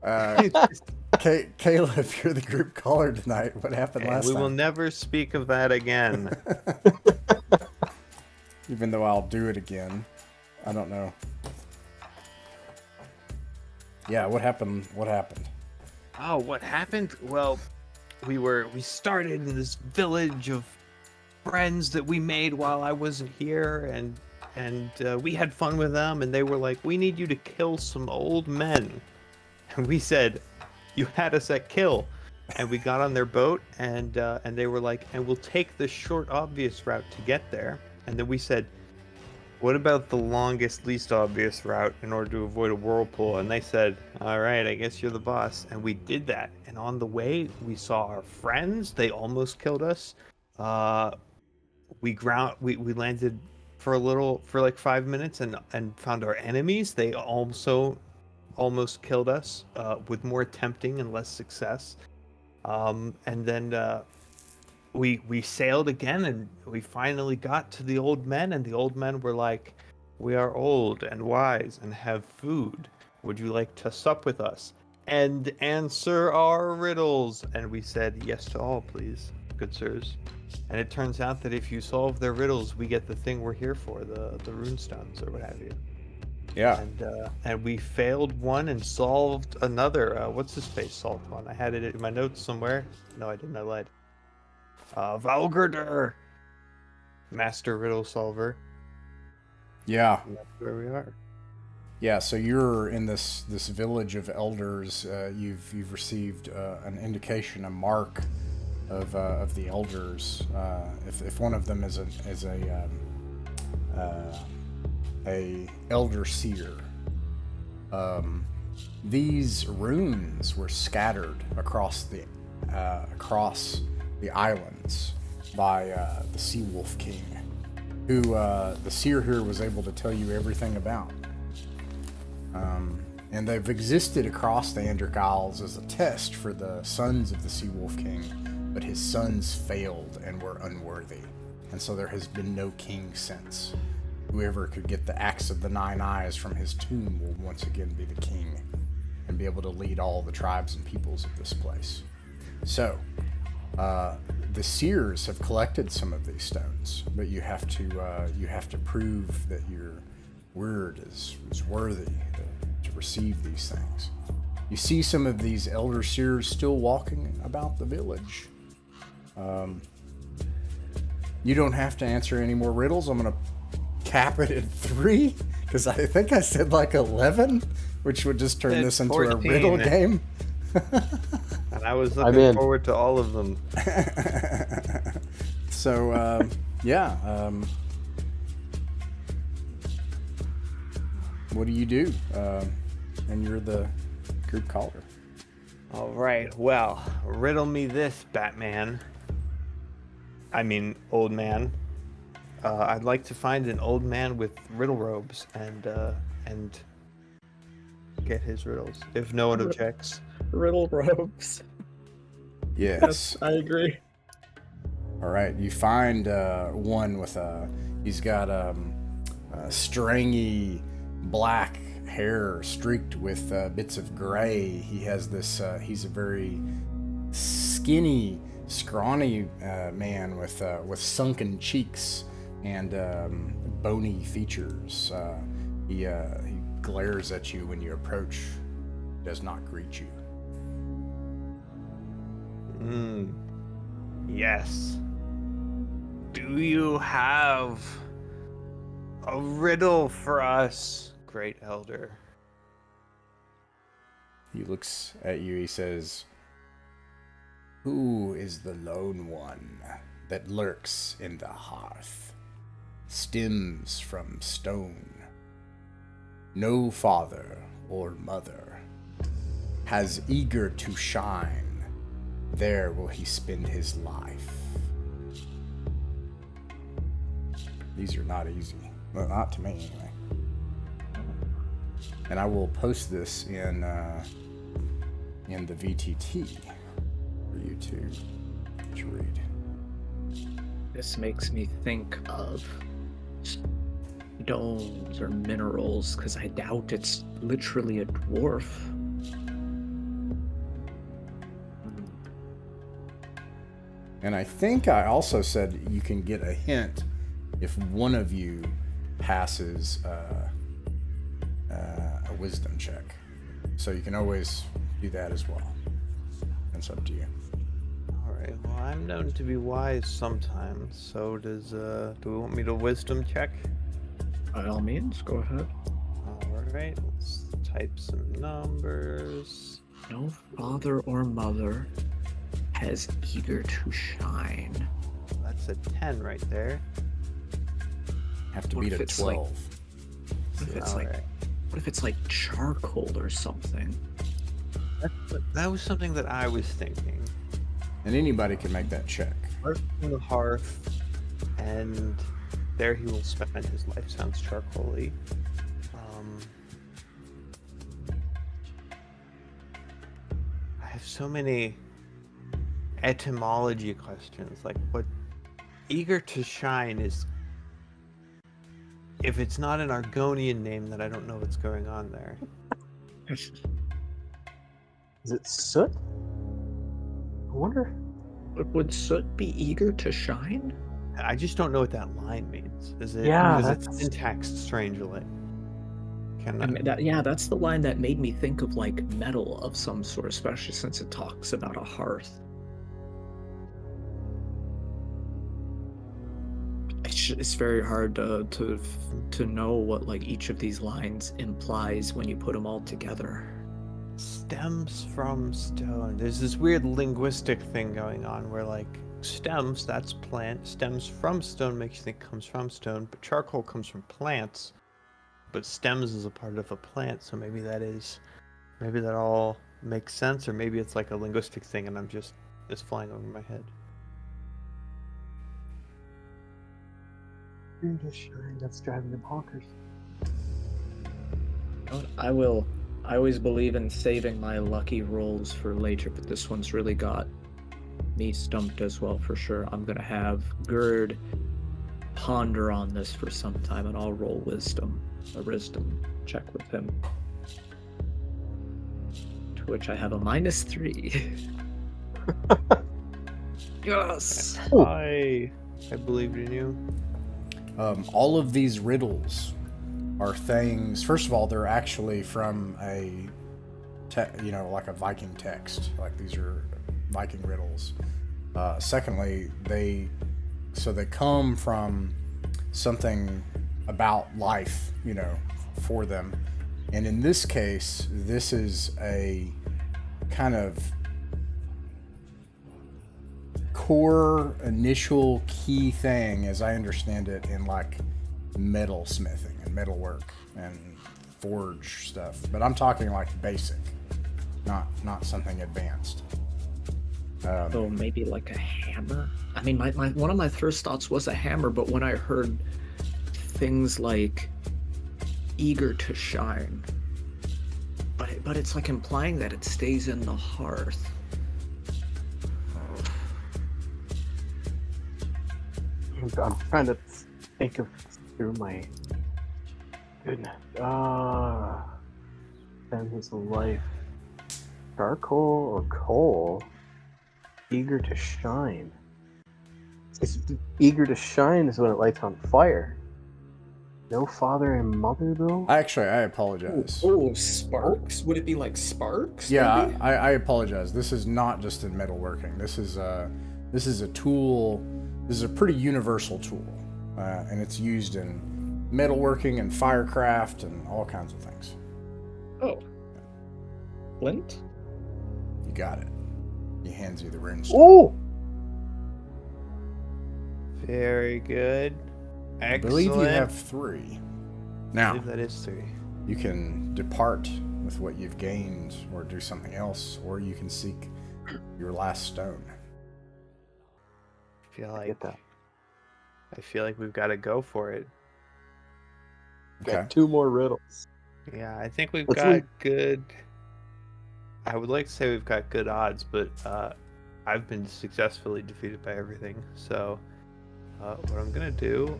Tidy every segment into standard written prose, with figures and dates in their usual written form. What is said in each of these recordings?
Uh, Caleb, you're the group caller tonight. What happened last We time? will never speak of that again. Even though I'll do it again. I don't know. Yeah, what happened? What happened? Oh, what happened? Well, we started in this village of friends that we made while I wasn't here, and we had fun with them, and they were like, "We need you to kill some old men," and we said, "You had us at kill," and we got on their boat, and they were like, "And we'll take the short, obvious route to get there," and then we said, "What about the longest, least obvious route in order to avoid a whirlpool?" And they said, "All right, I guess you're the boss." And we did that. And on the way, we saw our friends. They almost killed us. We landed for like 5 minutes and found our enemies. They also almost killed us with more attempting and less success. And then we sailed again, and we finally got to the old men, and the old men were like, "We are old and wise and have food. Would you like to sup with us and answer our riddles?" And we said, "Yes to all, please, good sirs." And it turns out that if you solve their riddles, we get the thing we're here for, the rune-stones or what have you. Yeah. And we failed one and solved another. What's his face solved one? I had it in my notes somewhere. No, I didn't. I lied. Valgrider, master riddle solver. Yeah. And that's where we are. Yeah, so you're in this village of elders. You've received an indication, a mark of the elders. If one of them is a elder seer, these runes were scattered across the islands by the Sea Wolf King, who the seer here was able to tell you everything about. And they've existed across the Andric Isles as a test for the sons of the Sea Wolf King, but his sons failed and were unworthy, and so there has been no king since. Whoever could get the Axe of the Nine Eyes from his tomb will once again be the king and be able to lead all the tribes and peoples of this place. So, the seers have collected some of these stones, but you have to prove that your word is worthy to receive these things. You see some of these elder seers still walking about the village. You don't have to answer any more riddles. I'm gonna cap it at 3 because I think I said like 11, which would just turn this into 14. a riddle game. And I was looking forward to all of them. So, yeah. What do you do? And you're the group caller. All right. Well, riddle me this, Batman. I mean, old man. I'd like to find an old man with riddle robes and get his riddles, if no one objects. Riddle robes. Yes. I agree. All right. You find one with he's got stringy black hair streaked with bits of gray. He has this, he's a very skinny, scrawny man with sunken cheeks and bony features. He glares at you when you approach, does not greet you. Yes. Do you have a riddle for us, great elder? He looks at you, he says, "Who is the lone one that lurks in the hearth? Stems from stone. No father or mother. Has eager to shine. There will he spend his life." These are not easy. Well, not to me, anyway. And I will post this in the VTT for you to read. This makes me think of stones or minerals, because I doubt it's literally a dwarf. And I think I also said you can get a hint if one of you passes a wisdom check. So you can always do that as well. It's up to you. Alright, well, I'm known to be wise sometimes, so does, do we want me to wisdom check? By all means, go ahead. Alright, let's type some numbers. No father or mother has eager to shine. That's a 10 right there. Have to What beat if a it's like- 12. What if it's Alright. what if it's like charcoal or something? That was something that I was thinking. And anybody can make that check. Hearth on the hearth, and there he will spend his life. Sounds charcoaly. I have so many etymology questions. Like, what eager to shine is. If it's not an Argonian name, then I don't know what's going on there. Is it soot? I wonder. Would soot be eager to shine? I just don't know what that line means. Is it? Yeah, because it's that's- syntaxed strangely. Can I mean, that's the line that made me think of like metal of some sort, especially since it talks about a hearth. It's very hard to know what like each of these lines implies when you put them all together. stems from stone. There's this weird linguistic thing going on where like stems, that's plant, stems from stone makes you think comes from stone, but charcoal comes from plants. But stems is a part of a plant, so maybe that all makes sense, or maybe it's like a linguistic thing and it's flying over my head. That's driving them honkers. I always believe in saving my lucky rolls for later, but this one's really got me stumped as well for sure. I'm gonna have Gerd ponder on this for some time, and I'll roll a wisdom check with him. To which I have a -3. Yes! I believed in you. All of these riddles are things. First of all, they're actually from like a Viking text. Like these are Viking riddles. Secondly, they come from something about life, for them. And in this case, this is a kind of core initial key thing, as I understand it, in like metal smithing and metalwork and forge stuff. But I'm talking like basic, not something advanced. So maybe like a hammer? I mean, my one of my first thoughts was a hammer, but when I heard things like eager to shine, but it's like implying that it stays in the hearth. I'm trying to think of through my goodness. Then his life. Charcoal or coal? Eager to shine. It's eager to shine is when it lights on fire. No father and mother though? I apologize. Oh, sparks? Would it be like sparks? Yeah, maybe? I apologize. This is not just in metalworking. This is a tool. This is a pretty universal tool, and it's used in metalworking and firecraft and all kinds of things. Oh. Flint? You got it. He hands you the rune-stones. Oh! Very good. I Excellent. believe you have 3. I Now, believe that is 3. you can depart with what you've gained or do something else, or you can seek your last stone. Get that. I feel like we've got to go for it. Okay. Got 2 more riddles. Yeah, I think we've Let's got leave. good. I would like to say we've got good odds, but I've been successfully defeated by everything. So, what I'm gonna do,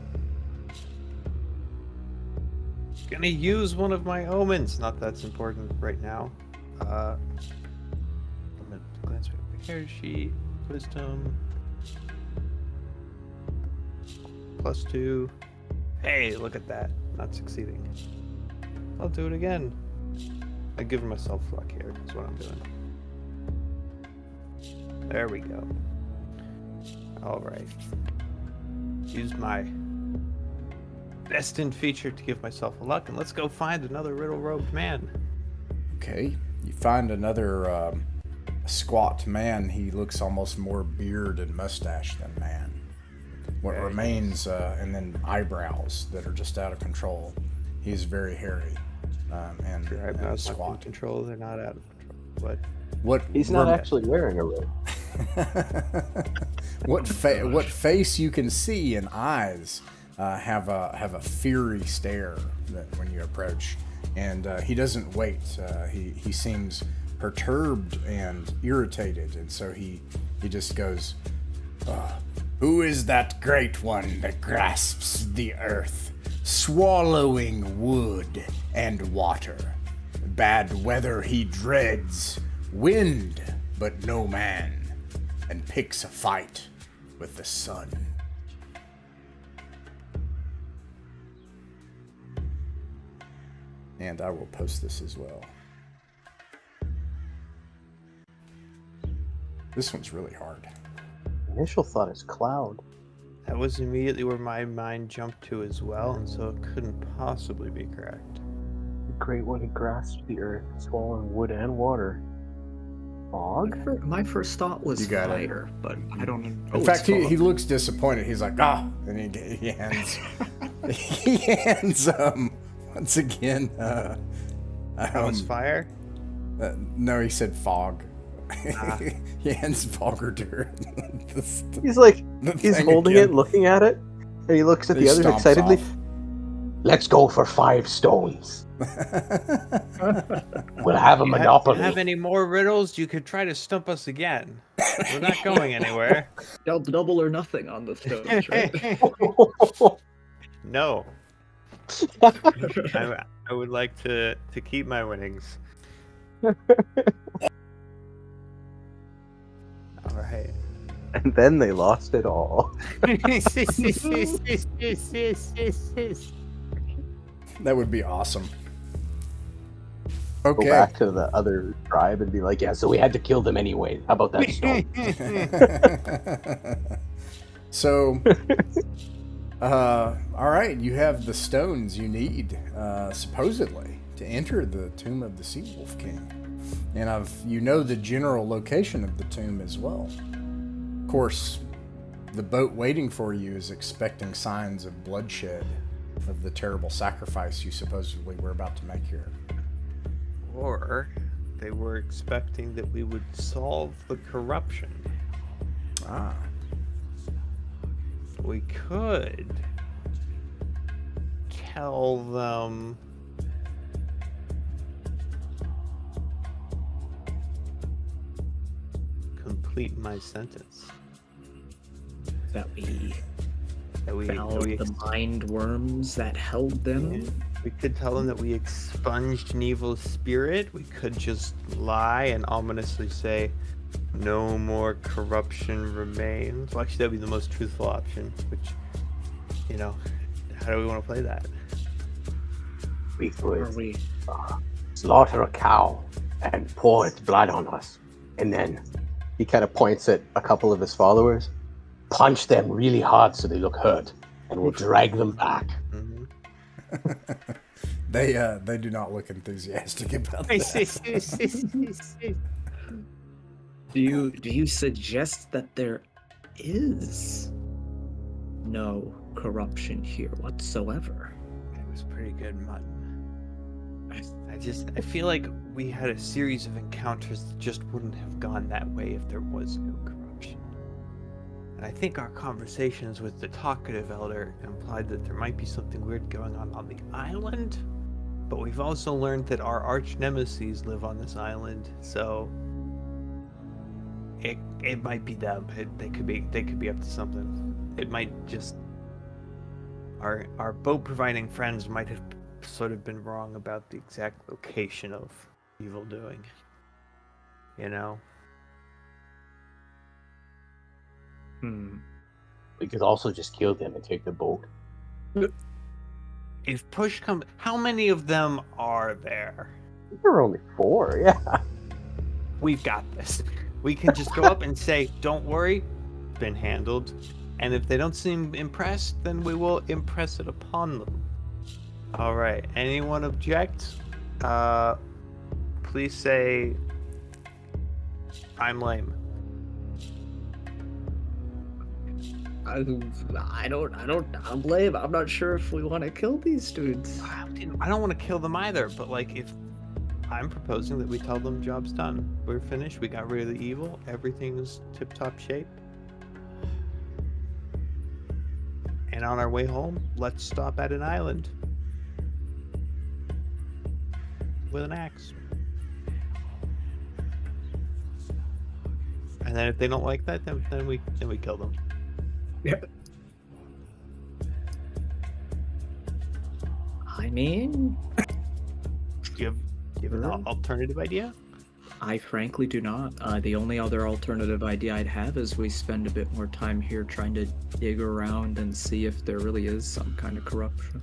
gonna use one of my omens. Not that's important right now. I'm gonna glance at the character sheet, wisdom. +2. Hey, look at that. Not succeeding. I'll do it again. I'm giving myself luck here. That's what I'm doing. There we go. Alright. Use my destined feature to give myself a luck, and let's go find another riddle-robed man. Okay, you find another squat man. He looks almost more beard and mustache than man. What remains, and then eyebrows that are just out of control. He's very hairy and, Your and eyebrows not in squat. control, they're not out of control. What? He's not actually wearing a robe. What face you can see and eyes have a fiery stare that when you approach, and he doesn't wait. He seems perturbed and irritated, and so he just goes, "Who is that great one that grasps the earth, swallowing wood and water? Bad weather he dreads, wind but no man, and picks a fight with the sun." And I will post this as well. This one's really hard. Initial thought is cloud. That was immediately where my mind jumped to as well, and so it couldn't possibly be correct. The great one who grasps the earth, swallowing wood and water. Fog? My first thought was You got it. fire, but I don't know. In fact, he looks disappointed. He's like, and he hands, he hands, once again, That was fire? no, he said fog. He hands Fogger He's like, the he's thing holding again. it, looking at it, and he looks at He the others stomps excitedly. off. Let's go for 5 stones. We'll have a monopoly. Have any more riddles? You could try to stump us again. We're not going anywhere. Double or nothing on the stones, right? No. I would like to keep my winnings. All right. And then they lost it all. That would be awesome. Go Okay. back to the other tribe and be like, yeah, so we had to kill them anyway. How about that stone? So, all right, you have the stones you need, supposedly, to enter the tomb of the Sea Wolf King. And you know the general location of the tomb as well. Of course, the boat waiting for you is expecting signs of bloodshed, of the terrible sacrifice you supposedly were about to make here. Or they were expecting that we would solve the corruption. Ah. We could tell them complete my sentence. That we That we found the mind worms that held them. We could tell them that we expunged an evil spirit. We could just lie and ominously say, no more corruption remains. Well, actually, that'd be the most truthful option, which, you know, how do we want to play that? We Or could we slaughter a cow and pour its blood on us. And then he kind of points at a couple of his followers. Punch them really hard so they look hurt. And we'll drag them back. Mm-hmm. They do not look enthusiastic about that. do you suggest that there is no corruption here whatsoever? It was pretty good mutton. I feel like we had a series of encounters that just wouldn't have gone that way if there was no corruption. And I think our conversations with the talkative elder implied that there might be something weird going on the island. But we've also learned that our arch nemeses live on this island, so it might be them. They could be up to something. It might just our boat providing friends might have sort of been wrong about the exact location of evil doing. You know? We could also just kill them and take the boat. If push comes, how many of them are there? There are only 4, yeah. We've got this. We can just go up and say, don't worry, it's been handled. And if they don't seem impressed, then we will impress it upon them. All right. Anyone object? Please say, I'm lame. I'm lame. I'm not sure if we want to kill these dudes. I don't want to kill them either, but like if I'm proposing that we tell them job's done. We're finished. We got rid of the evil. Everything is tip-top shape. And on our way home, let's stop at an island with an axe. And then if they don't like that, then we kill them. Yeah. I mean, Do you have an alternative idea? I frankly do not. The only other alternative idea I'd have is we spend a bit more time here trying to dig around and see if there really is some kind of corruption.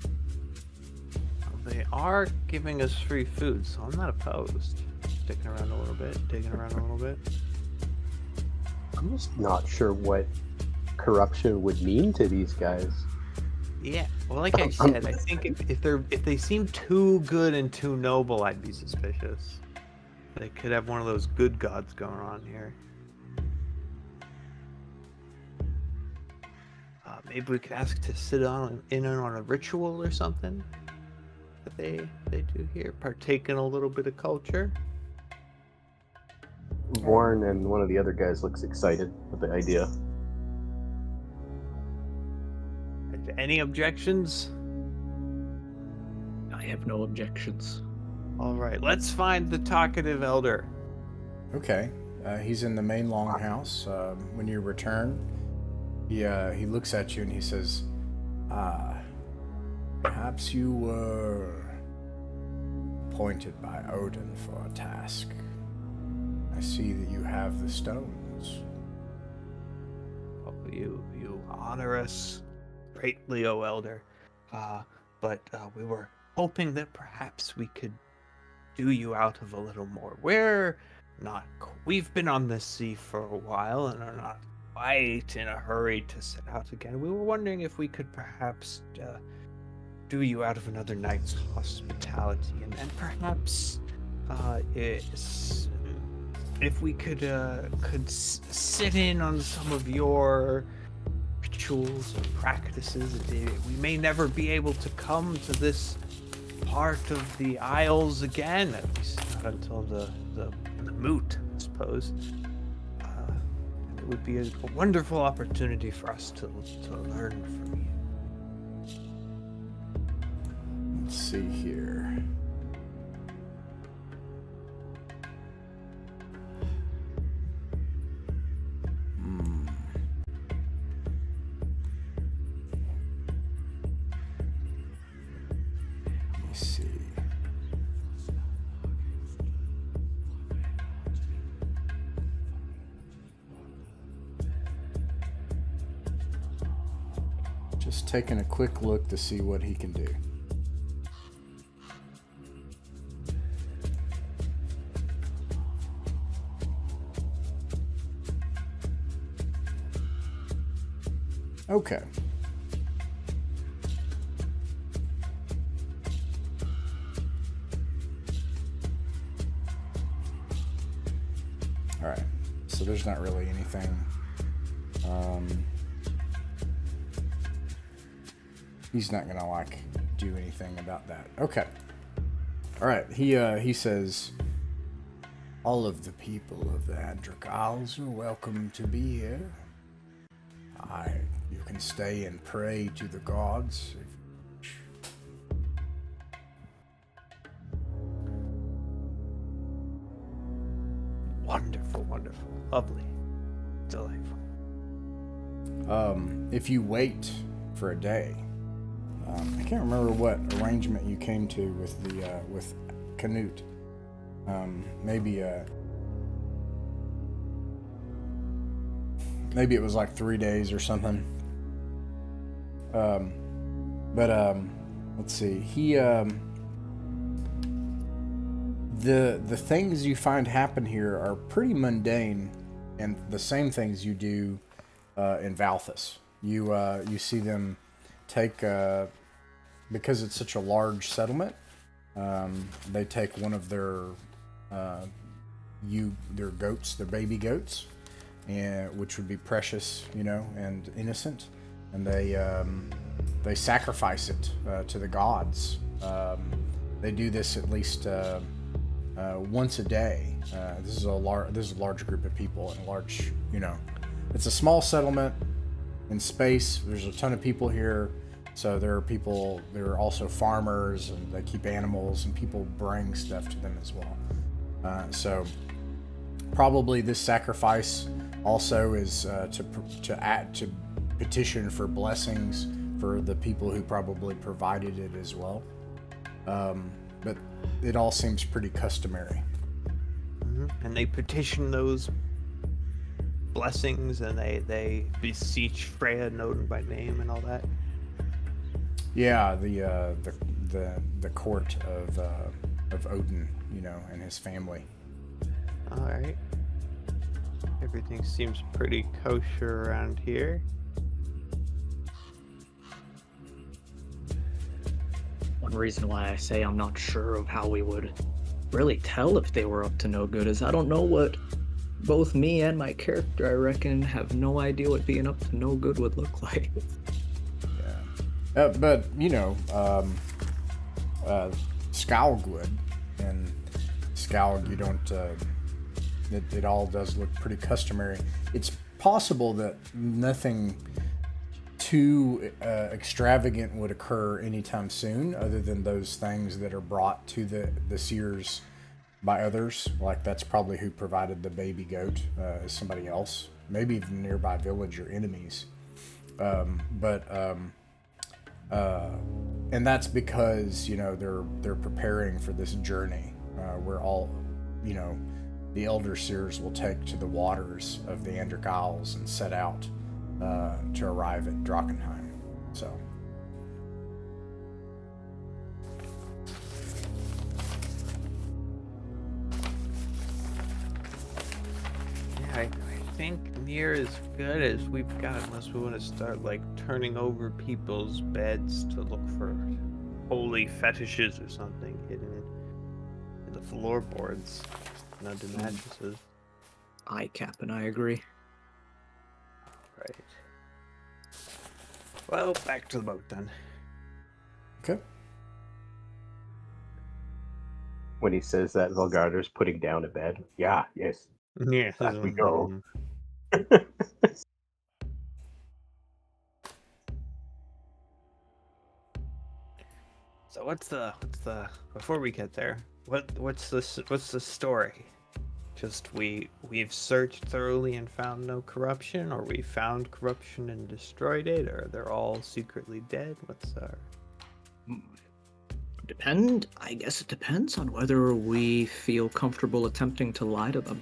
They are giving us free food, so I'm not opposed. Sticking around a little bit, digging around a little bit. I'm just not sure what corruption would mean to these guys. Yeah, well, like I said, I think if they seem too good and too noble, I'd be suspicious. They could have one of those good gods going on here. Maybe we could ask to sit in on a ritual or something that they do here. Partake in a little bit of culture. Warren and one of the other guys looks excited with the idea. Any objections? I have no objections. All right, let's find the talkative elder. Okay. He's in the main longhouse. When you return, he looks at you and he says, perhaps you were appointed by Odin for a task. I see that you have the stones. Oh, you honor us greatly, O elder. But we were hoping that perhaps we could do you out of a little more. We've been on this sea for a while and are not quite in a hurry to set out again. We were wondering if we could perhaps do you out of another night's hospitality, and perhaps if we could sit in on some of your rituals and practices. We may never be able to come to this part of the Isles again, at least not until the moot, I suppose. And it would be a wonderful opportunity for us to learn from you. Let's see here. Just taking a quick look to see what he can do. Okay. All right. So there's not really anything. He's not gonna do anything about that. Okay. All right. He says, all of the people of the Andric Isles are welcome to be here. You can stay and pray to the gods. Wonderful, wonderful, lovely, delightful. If you wait for a day, I can't remember what arrangement you came to with Canute. maybe it was like 3 days or something. Let's see. He the things you find happen here are pretty mundane, and the same things you do in Valthis. You see them take because it's such a large settlement. They take one of their goats, their baby goats, and which would be precious, and innocent, and they sacrifice it to the gods. They do this at least once a day. This is a large group of people, and it's a small settlement in space. There's a ton of people here, so there are also farmers, and they keep animals, and people bring stuff to them as well. So probably this sacrifice also is to petition for blessings for the people who probably provided it as well. But it all seems pretty customary. And they petition those blessings, and they beseech Freya, known by name, and all that. Yeah, the court of Odin, and his family. All right. Everything seems pretty kosher around here. One reason why I say I'm not sure of how we would really tell if they were up to no good is I don't know what both me and my character, I reckon, have no idea what being up to no good would look like. Yeah. But, Skalg would. And Skalg, you don't... It all does look pretty customary. It's possible that nothing too extravagant would occur anytime soon, other than those things that are brought to the seers by others. Like, that's probably who provided the baby goat, is somebody else, maybe even a nearby village or enemies. And that's because they're preparing for this journey where all the elder seers will take to the waters of the Andric Isles and set out to arrive at Drakkenheim. So. Yeah, I think near as good as we've got, unless we want to start turning over people's beds to look for holy fetishes or something hidden in the floorboards, under mattresses. Cap, and I agree. Right. Well, back to the boat then. Okay. When he says that, Valgarder's putting down a bed. Yeah, yes. Yeah. Back we go. So what's the before we get there, what's the story? Just we've searched thoroughly and found no corruption, or we found corruption and destroyed it, or they're all secretly dead? What's our... I guess it depends on whether we feel comfortable attempting to lie to them.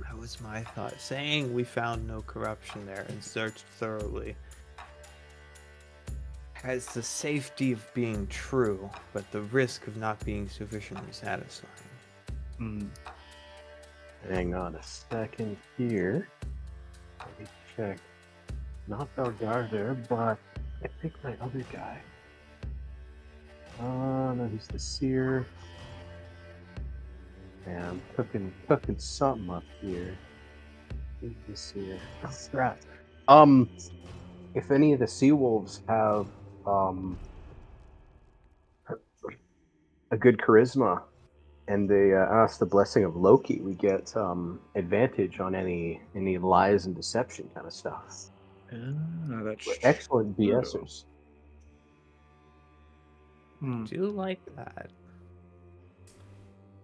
That was my thought. Saying we found no corruption there and searched thoroughly has the safety of being true, but the risk of not being sufficiently satisfying. Hang on a second here. Let me check. Not Valgarder, but I think my other guy. No, he's the seer. Yeah, I'm cooking something up here. Who's the seer? Oh, crap. If any of the sea wolves have a good charisma, and they ask the blessing of Loki, we get advantage on any lies and deception kind of stuff. That's We're excellent BSers. Do like that.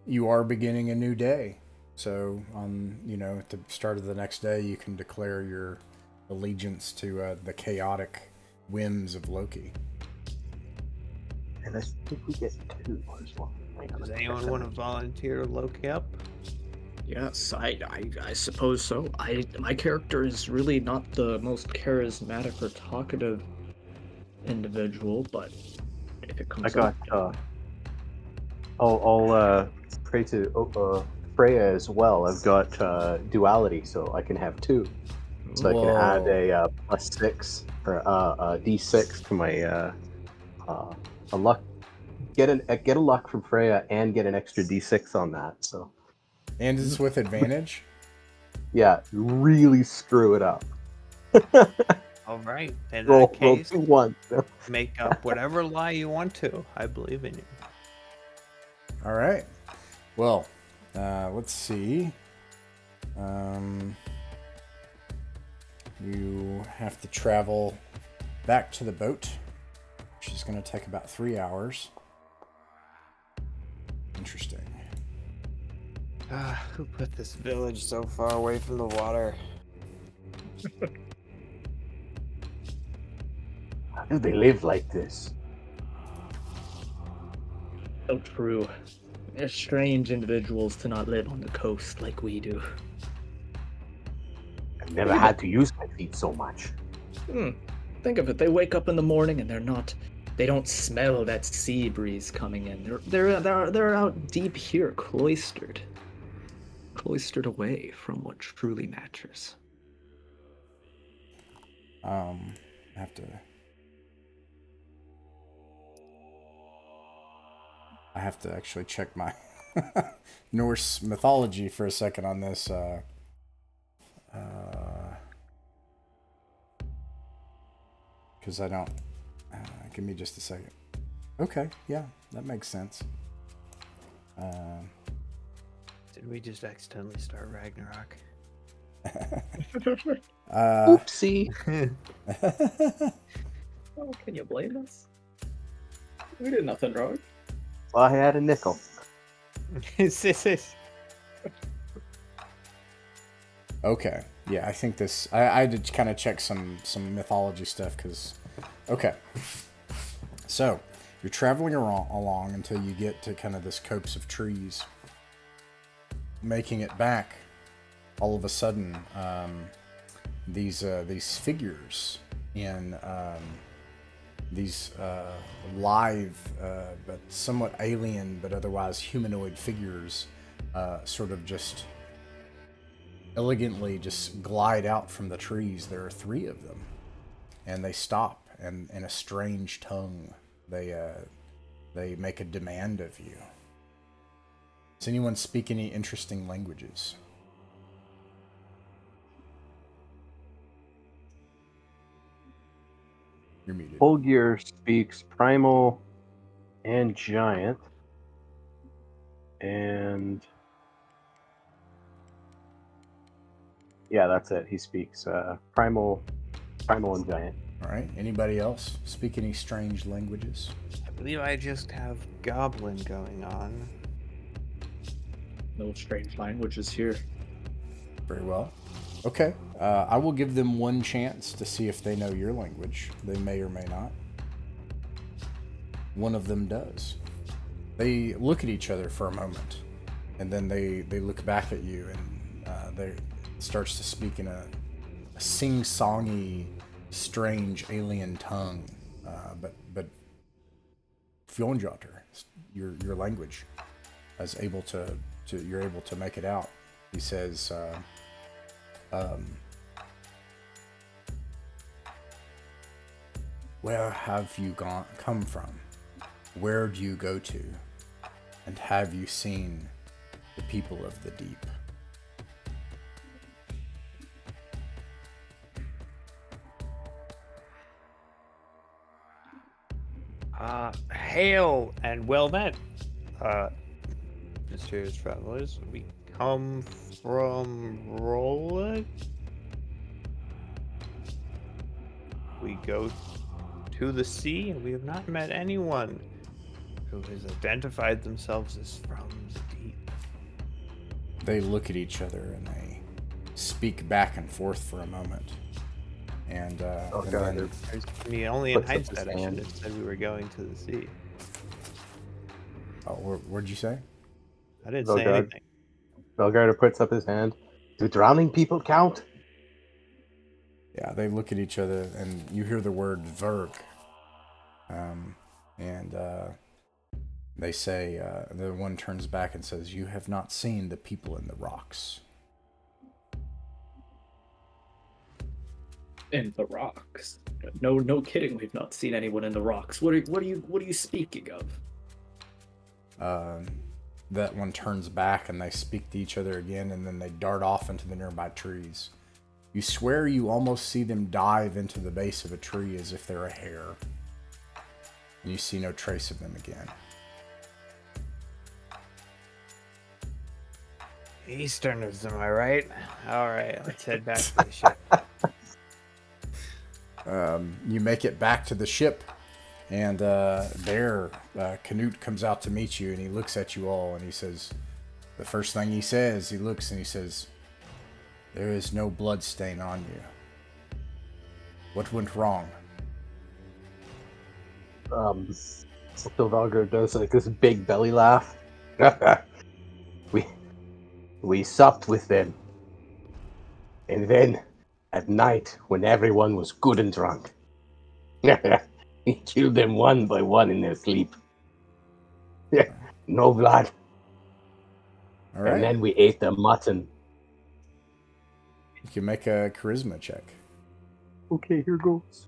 You are beginning a new day, so at the start of the next day, you can declare your allegiance to the chaotic whims of Loki. And I think we get 2 as well. Does anyone want to volunteer to Loki up? Yes, I suppose so. My character is really not the most charismatic or talkative individual, but if it I comes got. up, I'll pray to Freya as well. I've got duality, so I can have two. So I can add a +6 or a D6 to my a luck. Get a luck from Freya and get an extra D6 on that. So And it's with advantage? yeah, really screw it up. All right. In roll that case, 2 1. make up whatever lie you want to. I believe in you. All right. Well, let's see. You have to travel back to the boat, which is going to take about 3 hours. Interesting. Who put this village so far away from the water? How do they live like this? so true. They're strange individuals to not live on the coast like we do. I've never had to use my feet so much. Think of it. They wake up in the morning and they don't smell that sea breeze coming in. They're out deep here, cloistered away from what truly matters. I have to actually check my Norse mythology for a second on this. Because I don't. Give me just a second. Okay, yeah, that makes sense. Did we just accidentally start Ragnarok? Oopsie. Oh, can you blame us? We did nothing wrong. Well, I had a nickel. Okay, yeah, I think this. I had to kind of check some mythology stuff because. Okay, so you're traveling along until you get to kind of this copse of trees. Making it back, all of a sudden, these figures in these live but somewhat alien but otherwise humanoid figures sort of just elegantly just glide out from the trees. There are 3 of them, and they stop, and in a strange tongue they make a demand of you. Does anyone speak any interesting languages? You're muted. Olgier speaks Primal and Giant. And yeah, that's it. He speaks Primal and Giant. All right. Anybody else speak any strange languages? I believe I just have Goblin going on. No strange languages here. Very well. Okay. I will give them one chance to see if they know your language. They may or may not. One of them does. They look at each other for a moment, and then they look back at you, and they starts to speak in a sing-songy, strange alien tongue. But Fjónjotur, your language, is able to you're able to make it out. He says, where have you come from? Where do you go to? And have you seen the people of the deep? Hail and well met, mysterious travelers. We come from Rolla. We go to the sea, and we have not met anyone who has identified themselves as from the deep. They look at each other and they speak back and forth for a moment. And, Oh, and God. then, I mean, only in Puts up his hindsight, I should hand. have said we were going to the sea. oh, what'd you say? I didn't Oh, say God. anything. Valgarder puts up his hand. Do drowning people count? Yeah, they look at each other, and you hear the word Verg. And they say, the one turns back and says, "You have not seen the people in the rocks." In the rocks? No kidding. We've not seen anyone in the rocks. What are you speaking of? That one turns back, and they speak to each other again, and then they dart off into the nearby trees. You swear you almost see them dive into the base of a tree as if they're a hare. And you see no trace of them again. Easterners, am I right? All right, let's head back to the ship. You make it back to the ship, and there, Canute comes out to meet you, and he looks at you all, and he says, the first thing he says, he looks and he says, "There is no blood stain on you. What went wrong?" So Valgar does like this big belly laugh. We supped with them. And then, at night, when everyone was good and drunk, he killed them one by one in their sleep. No blood. All right. And then we ate the mutton. You can make a charisma check. Okay, here goes.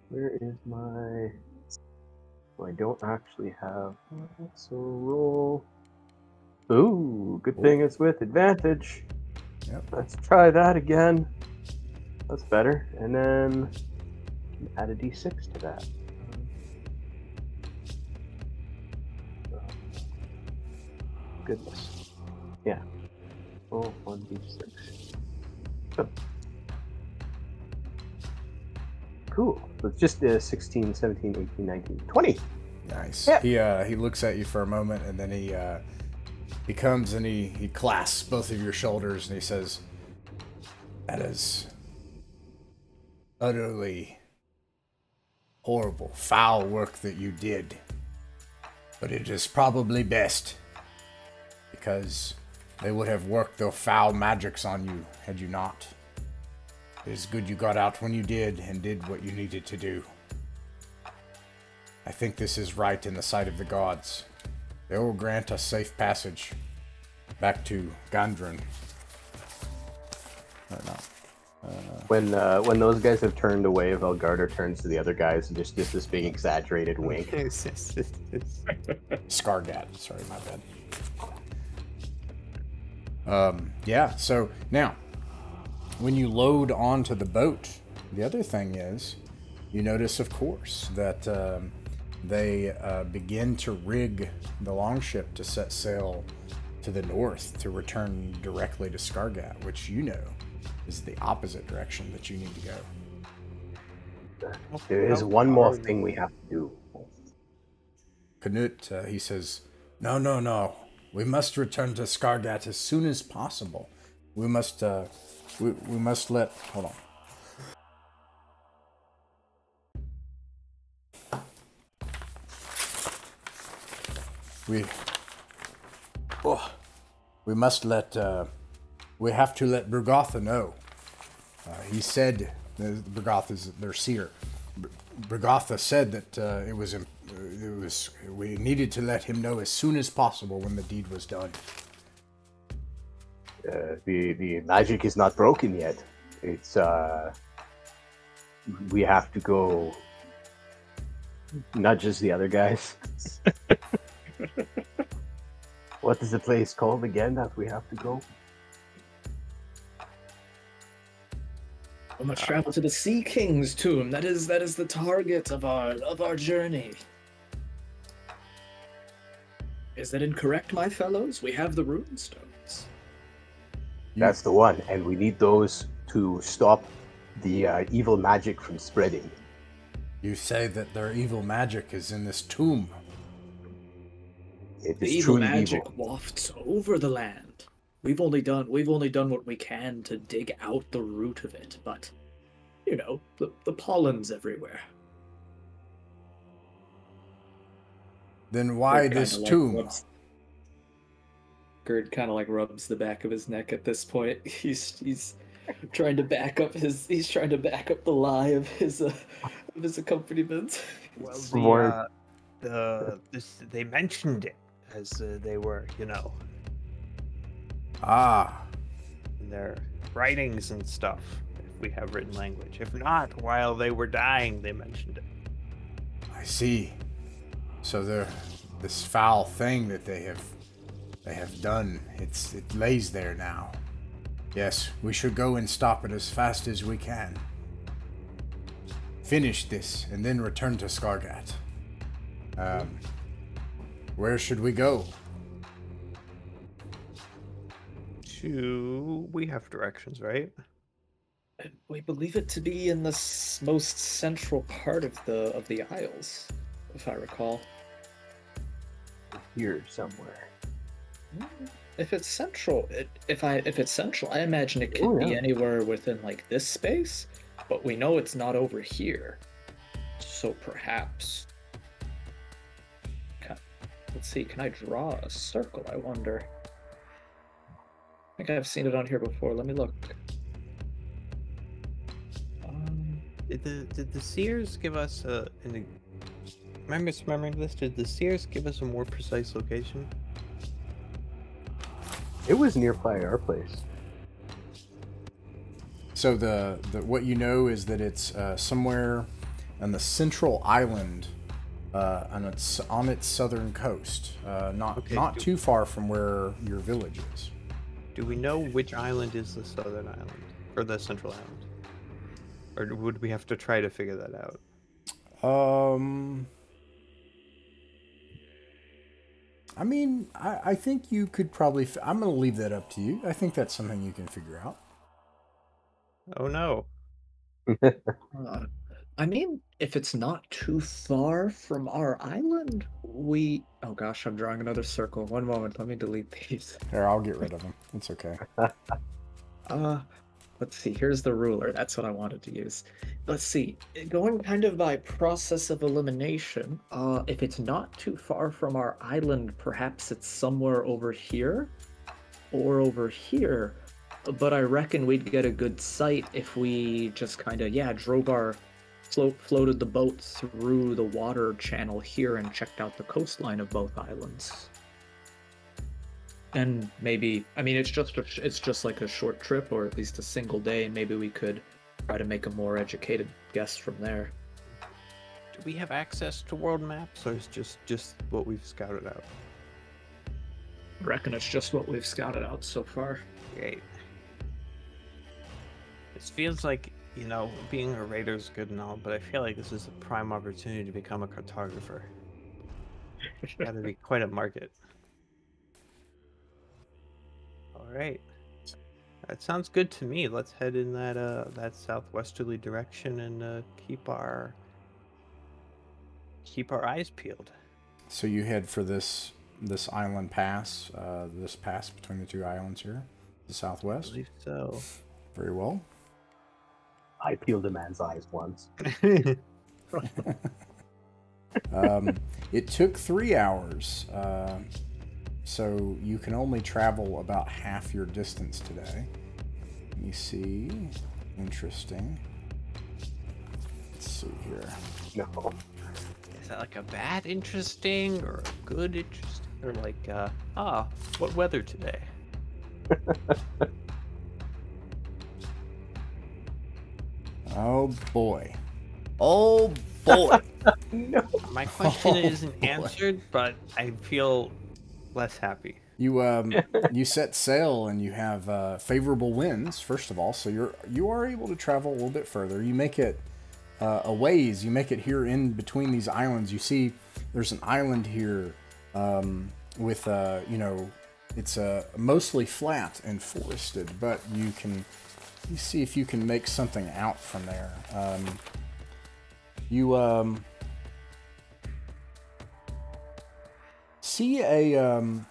Where is my... Well, I don't actually have... So roll... Ooh, good thing it's with advantage. Yep. Let's try that again. That's better. And then add a d6 to that. Goodness. Yeah. Roll 1d6. Oh. Cool. So it's just 16, 17, 18, 19, 20. Nice. Yeah. He looks at you for a moment, and then he comes and he clasps both of your shoulders, and he says, "That is utterly horrible, foul work that you did. But it is probably best, because they would have worked their foul magics on you had you not. It is good you got out when you did and did what you needed to do. I think this is right in the sight of the gods. They will grant us safe passage back to Gandrin." Or not. When those guys have turned away, Valgarder turns to the other guys and just gives this big exaggerated wink. Skargat, sorry, my bad. Yeah, so now, when you load onto the boat, the other thing is, you notice, of course, that they begin to rig the longship to set sail to the north to return directly to Skargat, which you know is the opposite direction that you need to go. There is one more thing we have to do. Canute, he says, No. We must return to Skargat as soon as possible. We must let... Hold on. We must let... we have to let Brugotha know. He said... Brugotha is their seer. Brugotha said that it was... We needed to let him know as soon as possible when the deed was done. The magic is not broken yet. It's we have to go nudges the other guys. What is the place called again that we have to go? We must travel to the Sea King's tomb. That is the target of our journey. Is that incorrect, my fellows? We have the rune-stones. That's the one, and we need those to stop the evil magic from spreading. You say that their evil magic is in this tomb. It The is evil truly magic evil. wafts over the land. We've only done what we can to dig out the root of it, but you know, the pollen's everywhere. Then why They're this kinda like tomb? what's- Gerd kind of like rubs the back of his neck at this point. He's trying to back up the lie of his accompaniment. Well, they mentioned it as they were, Ah, in their writings and stuff. If we have written language, if not, while they were dying, they mentioned it. I see. So this foul thing that they have done, it lays there now. Yes, we should go and stop it as fast as we can. Finish this and then return to Skargat. Where should we go? We have directions, right? We believe it to be in the most central part of the Isles, if I recall. Here somewhere. If it's central, I imagine it could be anywhere within like this space, but we know it's not over here. So perhaps. Let's see. Can I draw a circle? I wonder. I think I've seen it on here before. Let me look. Did the seers give us remembering this? Did the seers give us a more precise location? It was nearby our place. So the what you know is that it's somewhere on the central island, and it's on its southern coast, not too far from where your village is. Do we know which island is the southern island or the central island, or would we have to try to figure that out? I mean, I think you could probably. I'm going to leave that up to you. I think that's something you can figure out. Oh no. I mean, if it's not too far from our island, oh gosh, I'm drawing another circle. One moment, let me delete these. Here, I'll get rid of them. It's okay. Let's see, here's the ruler. That's what I wanted to use. Let's see, going kind of by process of elimination, if it's not too far from our island, perhaps it's somewhere over here or over here. But I reckon we'd get a good sight if we just kind of, floated the boat through the water channel here and checked out the coastline of both islands. And maybe, I mean, it's just like a short trip, or at least a single day, and maybe we could try to make a more educated guess from there. Do we have access to world maps, or is just what we've scouted out? I reckon it's just what we've scouted out so far. Great. It feels like, being a raider is good and all, but I feel like this is a prime opportunity to become a cartographer. Got to be quite a market. All right, that sounds good to me. Let's head in that southwesterly direction and keep our eyes peeled. So you head for this island pass, this pass between the two islands here, the southwest. I believe so. Very well. I peeled a man's eyes once. It took 3 hours, so you can only travel about half your distance today. Let me see. Interesting. Let's see here. No. Is that like a bad interesting or a good interesting, or like what weather today? Oh boy. Oh boy. No. My question isn't answered, but I feel less happy. You set sail and you have favorable winds, first of all, so you are able to travel a little bit further. You make it a ways. You make it here in between these islands. You see there's an island here with it's mostly flat and forested, but you see if you can make something out from there. You see a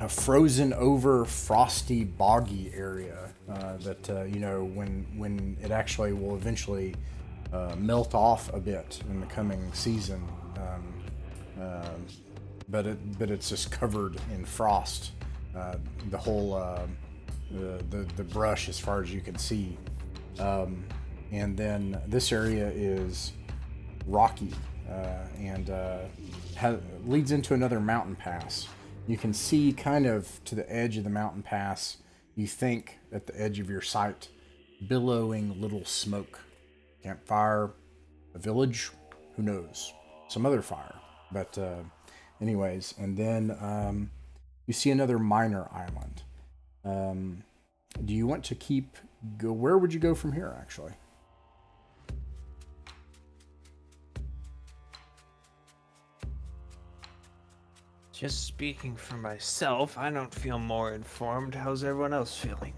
frozen over frosty boggy area that when it actually will eventually melt off a bit in the coming season, but it's just covered in frost. The whole the brush as far as you can see, and then this area is rocky and leads into another mountain pass. You can see kind of to the edge of the mountain pass. You think at the edge of your sight, billowing little smoke. Campfire, a village, who knows? Some other fire. But anyways, and then you see another minor island. Do you want to go? Where would you go from here, actually? Just speaking for myself, I don't feel more informed. How's everyone else feeling?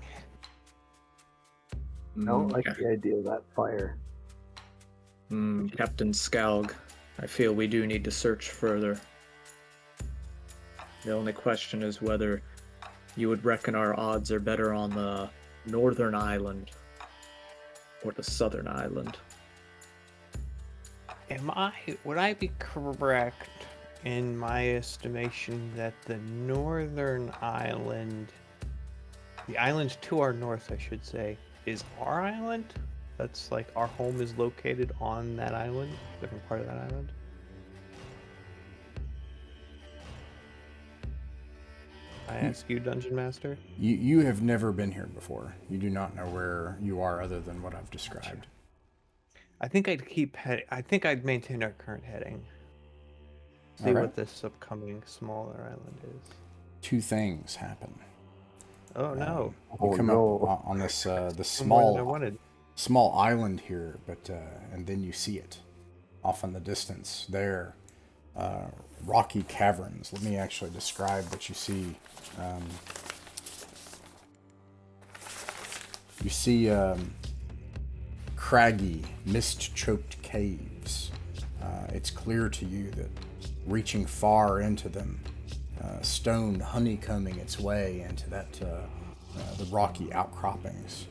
I don't like the idea of that fire. Captain Skalg, I feel we do need to search further. The only question is whether you would reckon our odds are better on the northern island or the southern island. Would I be correct in my estimation that the northern island, the island to our north, I should say, is our island? That's like our home is located on that island, different part of that island. I ask you, Dungeon Master. You have never been here before. You do not know where you are other than what I've described. I think I'd maintain our current heading. See what this upcoming smaller island is. Two things happen. Oh no! You come up on this the small island here, but and then you see it off in the distance there. Rocky caverns. Let me actually describe what you see. You see craggy, mist-choked caves. It's clear to you that reaching far into them, stone honeycombing its way into that the rocky outcroppings.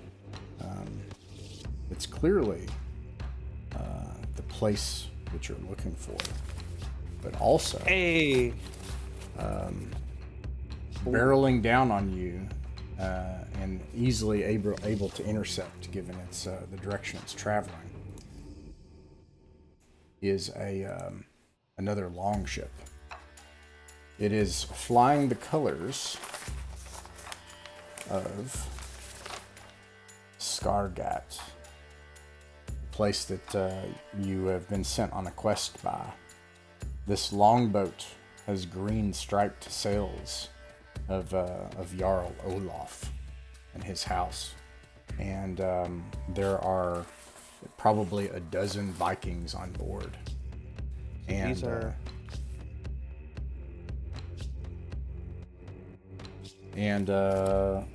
It's clearly the place that you're looking for. But also, barreling down on you and easily able to intercept, given its the direction it's traveling, is another longship. It is flying the colors of Skargat, a place that you have been sent on a quest by. This longboat has green striped sails of Jarl Olaf and his house, and there are probably a dozen Vikings on board. And these are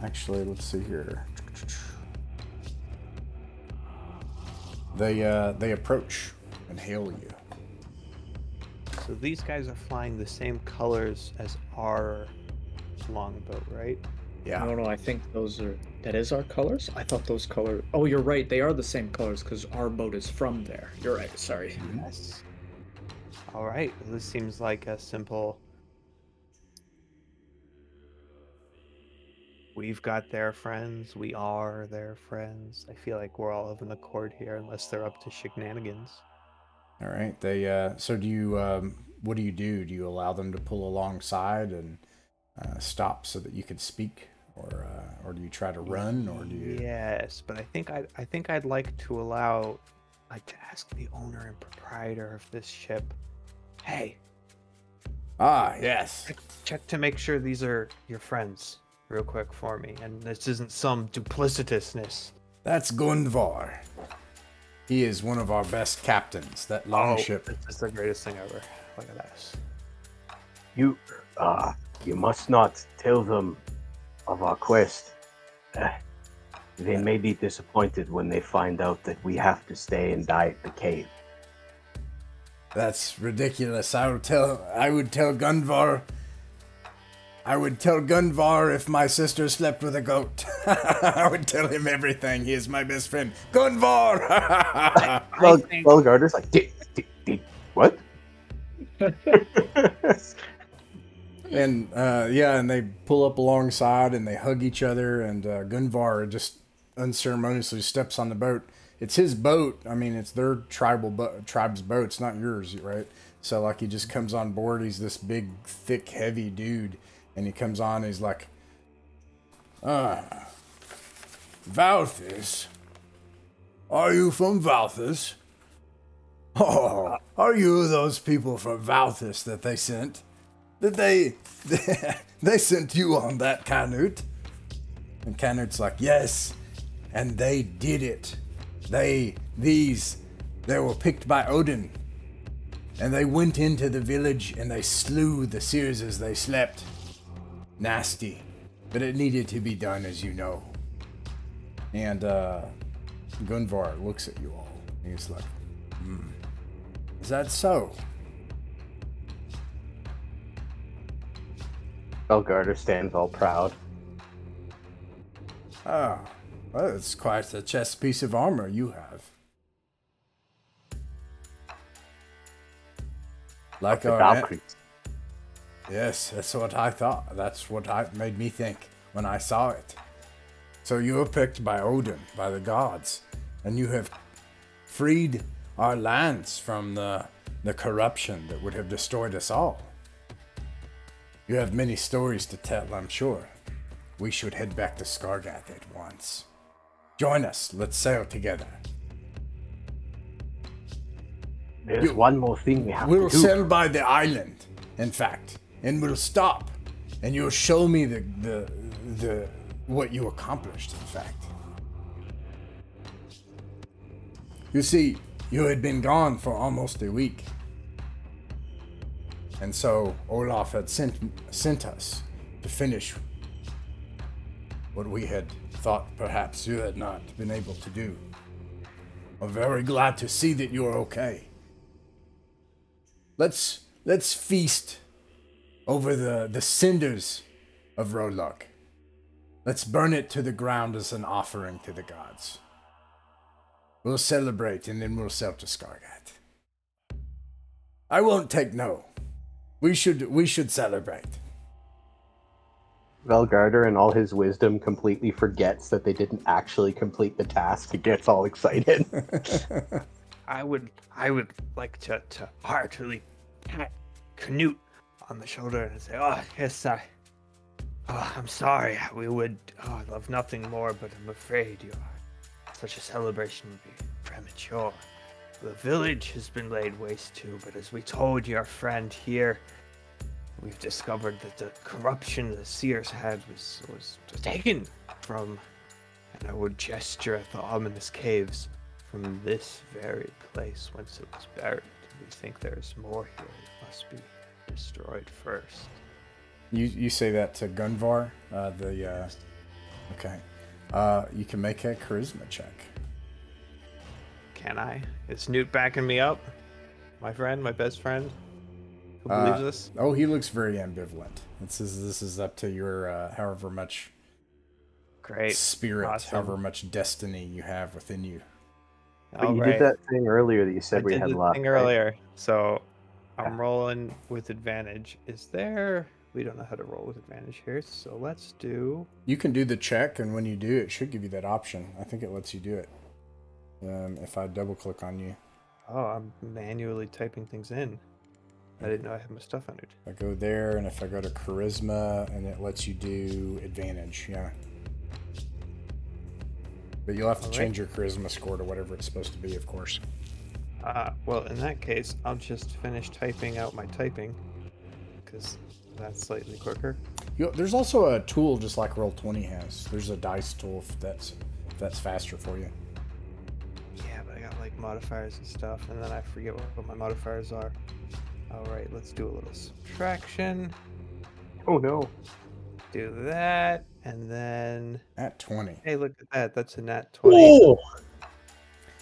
actually, let's see here. They approach and hail you. So these guys are flying the same colors as our longboat, right? Yeah. No, I think that is our colors? I thought those colors... Oh, you're right, they are the same colors because our boat is from there. You're right, sorry. Yes. All right, well, this seems like a simple... We've got their friends, we are their friends. I feel like we're all of an accord here unless they're up to shenanigans. All right. So do you? What do you do? Do you allow them to pull alongside and stop so that you can speak, or do you try to run, or do you? Yes, but I think I'd like to ask the owner and proprietor of this ship. Hey. Ah, yes. Check to make sure these are your friends, real quick for me, and this isn't some duplicitousness. That's Gundvar. He is one of our best captains. That longship. It's the greatest thing ever. Look at this. You must not tell them of our quest. They may be disappointed when they find out that we have to stay and die at the cave. That's ridiculous. I would tell Gundvar. I would tell Gundvar if my sister slept with a goat. I would tell him everything. He is my best friend. Gundvar! Well, Garder's like, what? And yeah, and they pull up alongside and they hug each other, and Gunvar just unceremoniously steps on the boat. It's his boat. I mean, it's their tribe's boat. It's not yours, right? So like he just comes on board. He's this big, thick, heavy dude, and he comes on. And he's like, Valthis. Are you from Valthis? Oh, are you those people from Valthis that they sent? That they sent you on that Canute? And Canute's like, yes, and they did it. They were picked by Odin, and they went into the village and they slew the seers as they slept. Nasty, but it needed to be done, as you know. And Gunvar looks at you all. He's like, is that so? Belgarder stands all proud. Ah, well, it's quite a chest piece of armor you have. Like The our Valkyries. Yes, that's what I thought. That's what made me think when I saw it. So you were picked by Odin, by the gods, and you have freed our lands from the corruption that would have destroyed us all. You have many stories to tell, I'm sure. We should head back to Skargath at once. Join us. Let's sail together. There's one more thing we have We'll to do. sail by the island, in fact, and we'll stop, and you'll show me the what you accomplished, in fact. You see, you had been gone for almost a week. And so Olaf had sent us to finish what we had thought perhaps you had not been able to do. I'm very glad to see that you're okay. Let's feast over the cinders of Rolok. Let's burn it to the ground as an offering to the gods. We'll celebrate and then we'll sail to Skargath. I won't take no. We should celebrate. Velgarder, in all his wisdom, completely forgets that they didn't actually complete the task. He gets all excited. I would like to heartily pat Canute on the shoulder and say, "Oh, yes, I'm sorry. We would love nothing more, but I'm afraid such a celebration would be premature. The village has been laid waste to, but as we told your friend here, we've discovered that the corruption the seers had was taken from, and I would gesture at the ominous caves, from this very place whence it was buried. We think there's more here. It must be destroyed first." You say that to Gunvar, okay. You can make a charisma check. Can I? Is Newt backing me up? My friend, my best friend, who believes this? Oh, he looks very ambivalent. This is up to your however much Great spirit, awesome. however much destiny you have within you. But you did that thing earlier that you said we had lost. Thing earlier, so I'm rolling with advantage. Is there? We don't know how to roll with advantage here, so let's do. You can do the check, and when you do, it should give you that option. I think it lets you do it. If I double click on you. Oh, I'm manually typing things in. I didn't know I had my stuff entered. I go there, and if I go to charisma, and it lets you do advantage, yeah. But you'll have to change your charisma score to whatever it's supposed to be, of course. Well, in that case, I'll just finish typing out my typing, because that's slightly quicker. There's also a tool just like Roll20 has. There's a dice tool if that's faster for you. Yeah, but I got like modifiers and stuff, and then I forget what my modifiers are. All right, let's do a little subtraction. Oh no. Do that, and then At 20. hey, look at that. That's a nat 20. Oh!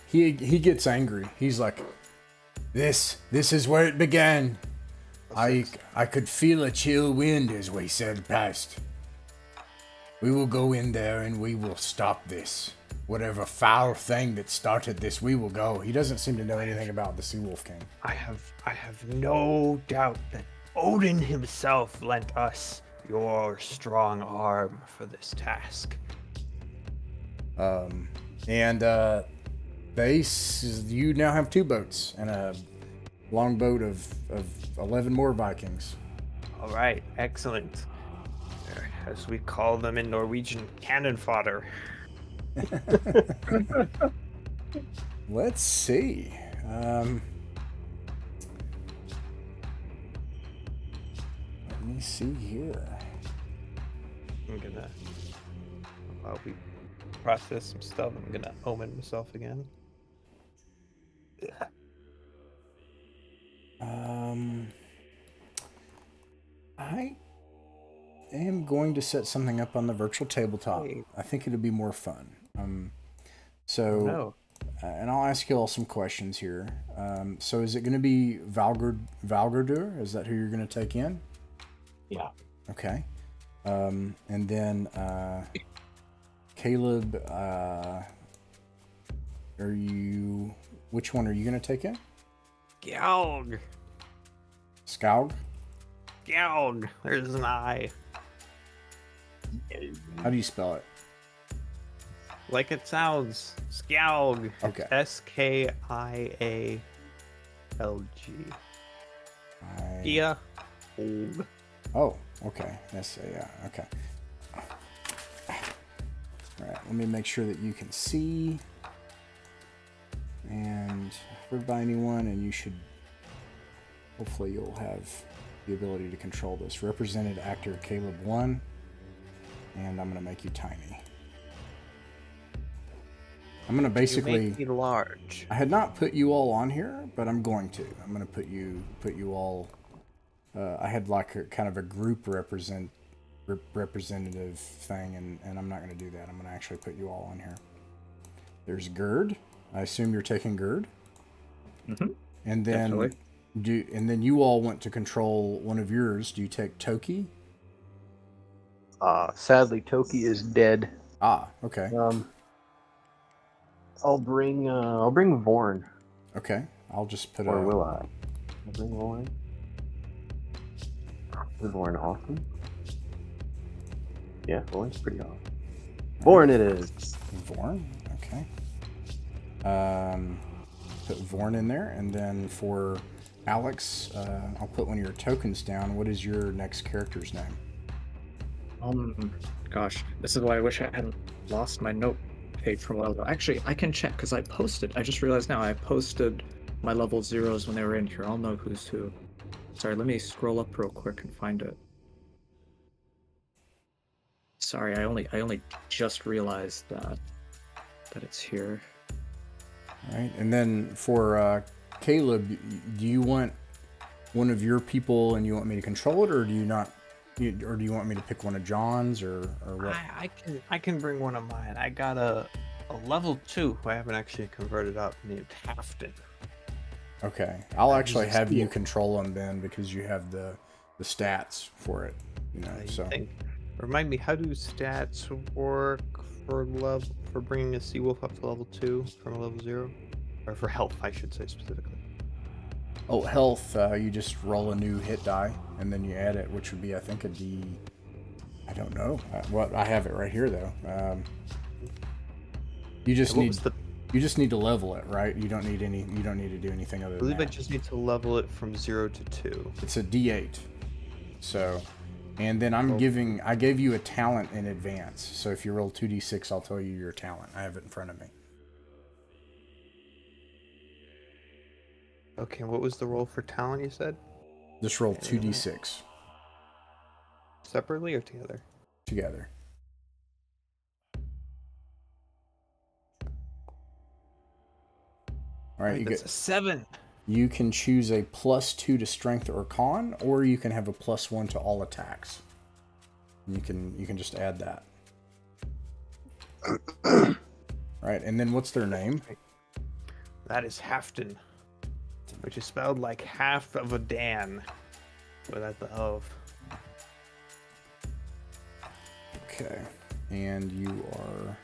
He gets angry. He's like, This is where it began. I could feel a chill wind as we sailed past. We will go in there and we will stop this. Whatever foul thing that started this, we will go. He doesn't seem to know anything about the Sea Wolf King. I have no doubt that Odin himself lent us your strong arm for this task. Base, you now have 2 boats and a longboat of 11 more Vikings. All right, excellent. As we call them in Norwegian, cannon fodder. Let's see. Let me see here. I'm gonna, while we process some stuff, I'm gonna omen myself again. I am going to set something up on the virtual tabletop. Hey. I think it'll be more fun. No. And I'll ask you all some questions here. So is it going to be Valgridur? Is that who you're going to take in? Yeah. Okay. And then Caleb, which one are you going to take in? Gjalg. Skaug? Gjalg. There's an I. How do you spell it? Like it sounds. Skjalg. Okay. Skiaalg. Yeah. Oh, okay. Yeah, okay. All right, let me make sure that you can see. And heard by anyone, and you should, hopefully you'll have the ability to control this. Represented actor Caleb 1, and I'm going to make you tiny. I'm going to basically... You make me large. I had not put you all on here, but I'm going to. I'm going to put you all... I had like a kind of a group representative thing, and I'm not going to do that. I'm going to actually put you all on here. There's Gerd. I assume you're taking Gerd. Mm-hmm. And then you all want to control one of yours. Do you take Toki? Sadly, Toki is dead. Ah, okay. I'll bring Vorn. Okay, I'll just put Or will I? I'll bring Vorn. Is Vorn awesome? Yeah, Vorn's pretty awesome. Vorn it is. Vorn, okay. Put Vorn in there, and then for Alex, I'll put one of your tokens down. What is your next character's name? Gosh, this is why I wish I hadn't lost my note page from a while ago. Actually, I can check because I just realized now I posted my level 0s when they were in here. I'll know who's who. Sorry, let me scroll up real quick and find it. Sorry, I only just realized that it's here. All right, and then for Caleb, do you want one of your people and you want me to control it, or do you not? Or do you want me to pick one of John's, or what? I can bring one of mine. I got a level 2 who I haven't actually converted up named Hafton. Okay, I'll actually have you control him then, because you have the stats for it. You know, so. Remind me, how do stats work for bringing a sea wolf up to level 2 from a level 0, or for health, I should say specifically. Oh, health. You just roll a new hit die, and then you add it, which would be, I think, a D. I don't know. I have it right here though. You just need to level it, right? You don't need to do anything other than that. I believe I just need to level it from 0 to 2. It's a D8. So, and then I gave you a talent in advance. So if you roll 2d6, I'll tell you your talent. I have it in front of me. Okay, what was the roll for talent you said? Just roll 2d6. Separately or together? Together. All right, you that's get a 7. You can choose a +2 to strength or con, or you can have a +1 to all attacks. You can just add that. Right, and then what's their name? That is Hafton, which is spelled like half of a Dan, without the of. Okay, and you are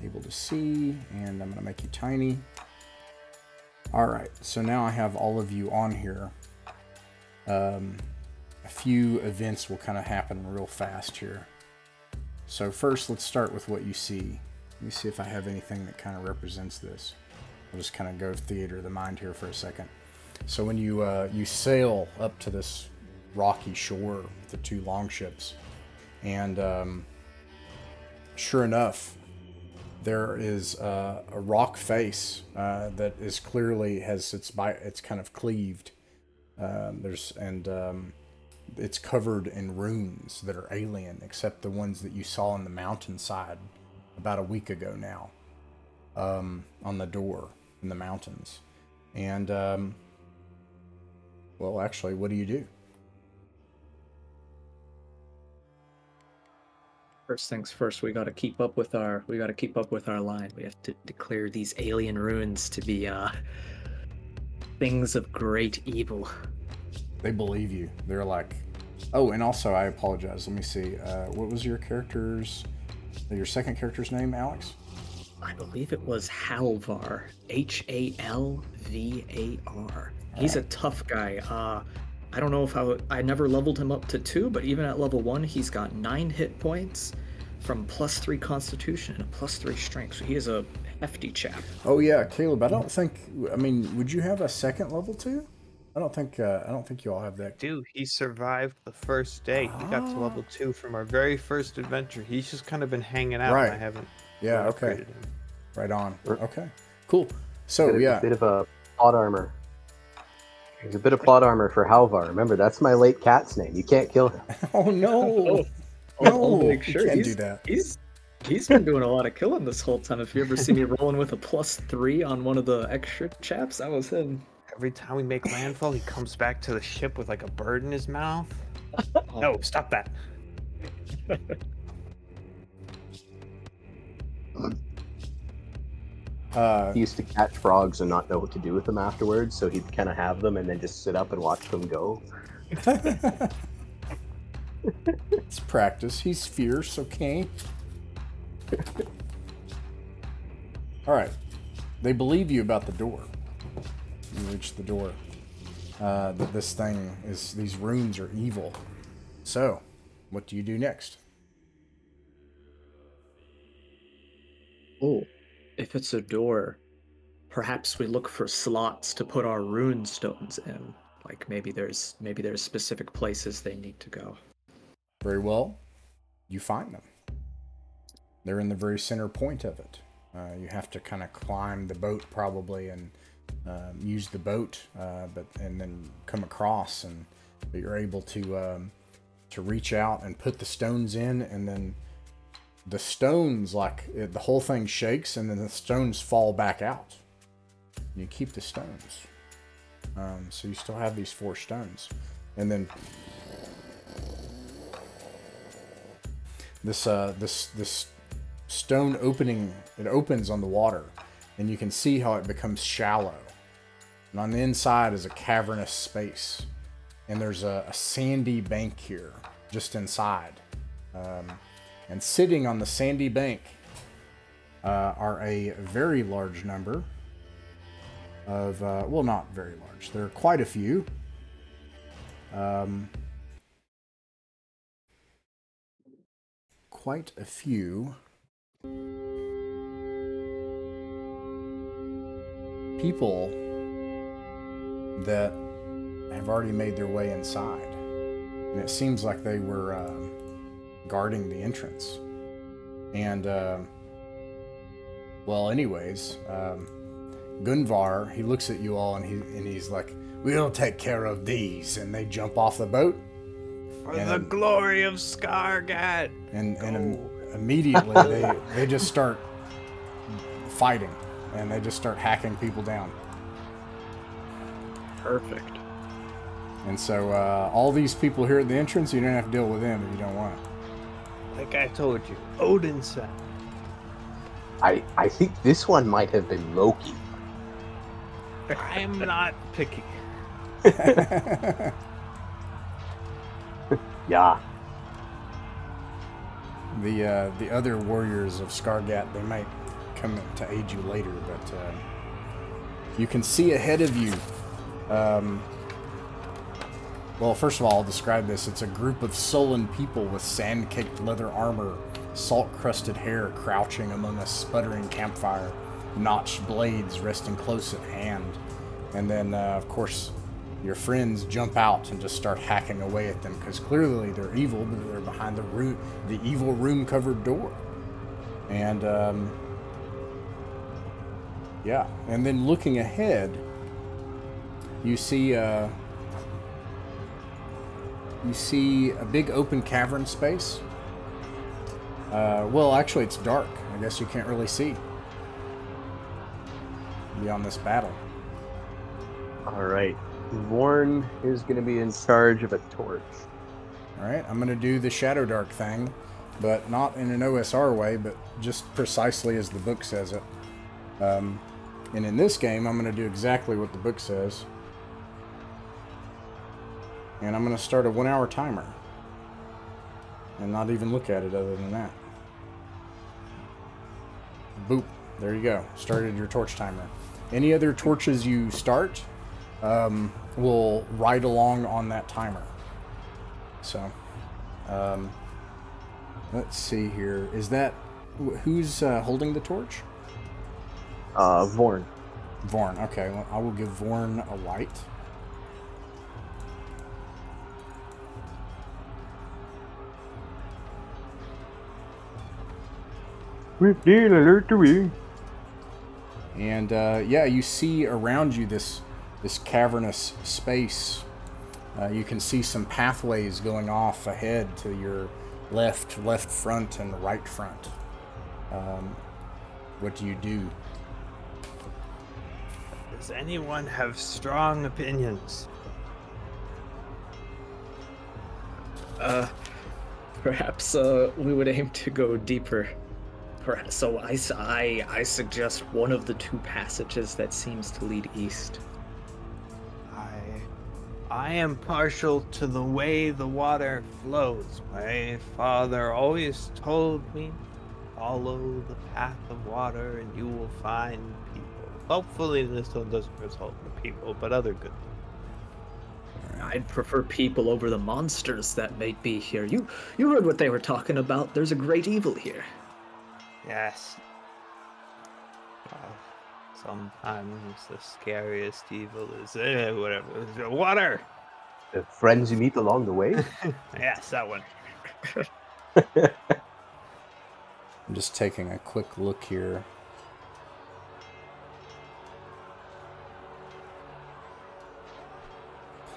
able to see, and I'm gonna make you tiny. All right, so now I have all of you on here. few events will kind of happen real fast here. So first, let's start with what you see. Let me see if I have anything that kind of represents this. I'll just kind of go theater of the mind here for a second. So when you you sail up to this rocky shore with the two longships, and sure enough, there is a rock face that is clearly has it's kind of cleaved. It's covered in runes that are alien, except the ones that you saw on the mountainside about a week ago now, on the door in the mountains. And well, actually, what do you do? First things first, we got to keep up with our line. We have to declare these alien runes to be things of great evil. They believe you. They're like, oh, and also I apologize. Let me see. What was your second character's name, Alex? I believe it was Halvar. Halvar. He's a tough guy. I don't know if I never leveled him up to 2, but even at level 1, he's got 9 hit points from +3 Constitution and a +3 Strength. So he is a hefty chap. Oh yeah, Caleb. I mean, would you have a second level 2? I don't think you all have that. Dude, he survived the first day. He got to level 2 from our very first adventure. He's just kind of been hanging out. Right. And I haven't. Yeah. Okay. Right on. Okay. Cool. So a bit of a plot armor. There's a bit of plot armor for Halvar. Remember, that's my late cat's name. You can't kill him. Oh no! I'll make sure you can't do that. He's been doing a lot of killing this whole time. If you ever see me rolling with a +3 on one of the extra chaps, that was him. Every time we make landfall, he comes back to the ship with like a bird in his mouth. No, stop that. He used to catch frogs and not know what to do with them afterwards, so he'd kind of have them and then just sit up and watch them go. It's practice. He's fierce, okay? Alright. They believe you about the door. You reach the door. That these runes are evil. So, what do you do next? Oh, if it's a door, perhaps we look for slots to put our rune-stones in. Like maybe there's specific places they need to go. Very well. You find them. They're in the very center point of it. You have to kind of climb the boat probably and use the boat, and then come across, but you're able to reach out and put the stones in, and then the stones, the whole thing shakes, and then the stones fall back out. You keep the stones, so you still have these 4 stones, and then this stone opening, it opens on the water, and you can see how it becomes shallow. And on the inside is a cavernous space. And there's a sandy bank here, just inside. And sitting on the sandy bank are a very large number of, well, not very large. There are quite a few. Quite a few people that have already made their way inside, and it seems like they were guarding the entrance. And well, anyways, Gunvar, he looks at you all and he's like, "We'll take care of these," and they jump off the boat. For the glory of Skargat. And immediately they just start fighting, and they just start hacking people down. Perfect. And so all these people here at the entrance, you don't have to deal with them if you don't want to. Like I told you, Odin said. I think this one might have been Loki. I'm not picky. Yeah. The other warriors of Skargat, they might come to aid you later, but you can see ahead of you Well, first of all, I'll describe this. It's a group of sullen people with sand-caked leather armor, salt-crusted hair crouching among a sputtering campfire, notched blades resting close at hand. And then, of course, your friends jump out and just start hacking away at them, because clearly they're evil, but they're behind the evil room-covered door. And, yeah. And then looking ahead, you see a big open cavern space. Well, actually, it's dark. I guess you can't really see beyond this battle. All right. Vorn is going to be in charge of a torch. All right, I'm going to do the Shadowdark thing, but not in an OSR way, but just precisely as the book says it. And in this game, I'm going to do exactly what the book says. And I'm going to start a 1-hour timer. And not even look at it other than that. Boop. There you go. Started your torch timer. Any other torches you start will ride along on that timer. So, let's see here. Is that... Who's holding the torch? Vorn. Vorn. Okay, well, I will give Vorn a light. And yeah, you see around you this cavernous space. You can see some pathways going off ahead to your left front, and right front. What do you do? Does anyone have strong opinions? Perhaps we would aim to go deeper. So I suggest one of the two passages that seems to lead east. I am partial to the way the water flows. My father always told me, follow the path of water and you will find people. Hopefully this one doesn't result in people, but other good things. I'd prefer people over the monsters that may be here. You heard what they were talking about. There's a great evil here. Yes. Sometimes the scariest evil is whatever. Water. The friends you meet along the way? Yes, that one. I'm just taking a quick look here.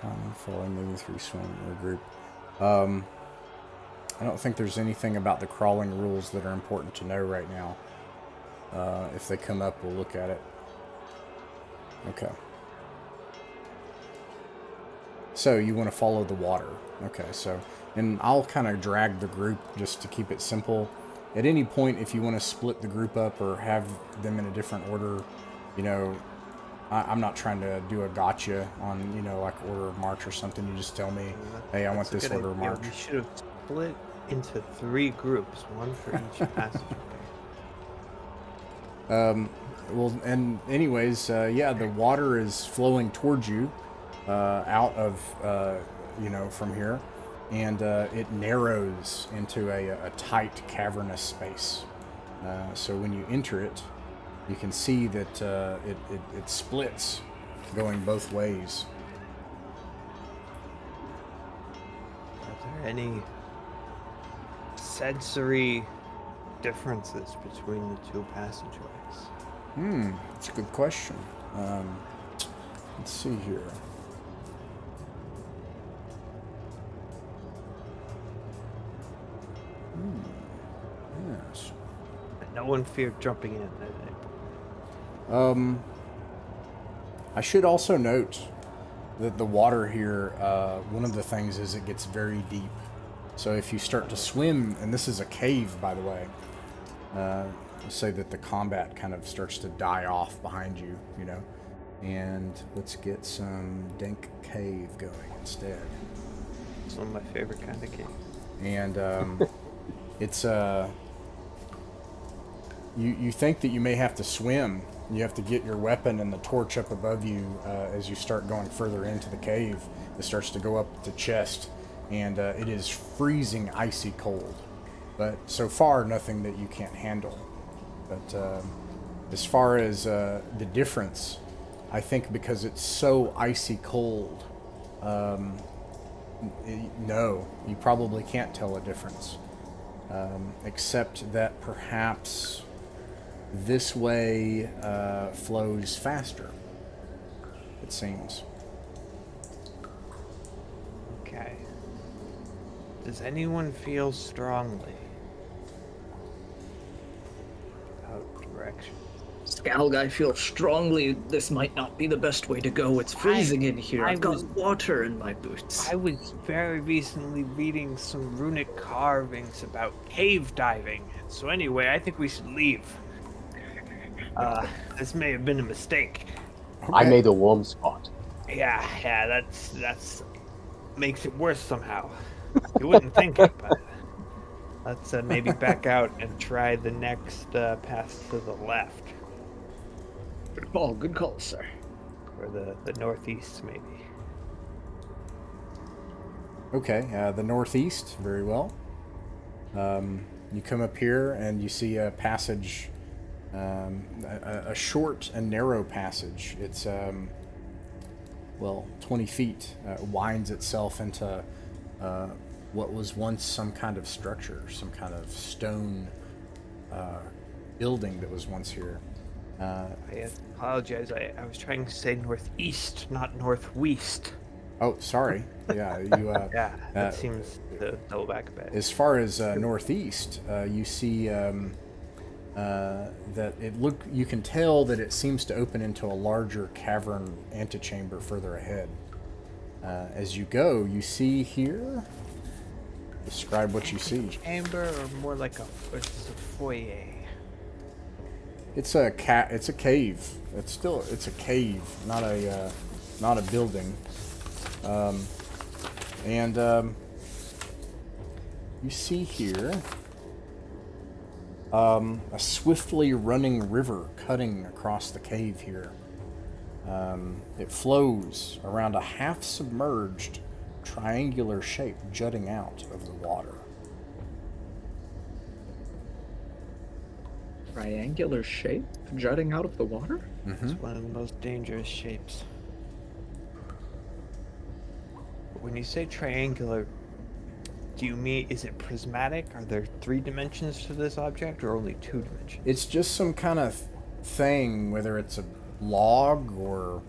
Climbing, falling, moving through, swimming in a group. I don't think there's anything about the crawling rules that are important to know right now. If they come up, we'll look at it. Okay. So, you want to follow the water. Okay, so... And I'll kind of drag the group just to keep it simple. At any point, if you want to split the group up or have them in a different order, you know... I'm not trying to do a gotcha on, you know, like order of march or something. You just tell me, hey, I want this order of march. We should have split into 3 groups, one for each passageway. Well, and anyways, yeah, the water is flowing towards you, out of, you know, from here, and it narrows into a tight, cavernous space. So when you enter it, you can see that it splits, going both ways. Are there any sensory differences between the 2 passageways? That's a good question. Let's see here. Yes. No one feared jumping in, did they? I should also note that the water here, one of the things is it gets very deep. So if you start to swim, and this is a cave, by the way, say that the combat kind of starts to die off behind you, you know. And let's get some dank cave going instead. It's one of my favorite kind of cave. And it's you think that you may have to swim You have to get your weapon and the torch up above you as you start going further into the cave. It starts to go up to chest, and it is freezing icy cold. But so far, nothing that you can't handle. But as far as the difference, I think because it's so icy cold, no, you probably can't tell a difference. Except that perhaps this way flows faster, it seems. Okay. Does anyone feel strongly about direction? Skylda, I feel strongly this might not be the best way to go. It's freezing in here. I've got water in my boots. I was very recently reading some runic carvings about cave diving. So anyway, I think we should leave. This may have been a mistake. Okay. I made a warm spot. Yeah, that's makes it worse somehow. You wouldn't think it, but let's maybe back out and try the next path to the left. Good call, sir. Or the northeast, maybe. Okay, the northeast, very well. You come up here and you see a passage, a short and narrow passage. It's, well, 20 feet. Winds itself into what was once some kind of structure, some kind of stone building that was once here. I apologize. I was trying to say northeast, not northwest. Oh, sorry. Yeah, you. Yeah, that seems to double back a bit. As far as northeast, you see that you can tell that it seems to open into a larger cavern antechamber further ahead. As you go, you see here. Describe what you see. Chamber, or more like a foyer. It's a cave. It's a cave, not a building. You see here a swiftly running river cutting across the cave here. It flows around a half-submerged triangular shape jutting out of the water. Triangular shape jutting out of the water? Mm-hmm. It's one of the most dangerous shapes. When you say triangular, do you mean, is it prismatic? Are there 3 dimensions to this object, or only 2 dimensions? It's just some kind of thing, whether it's a log or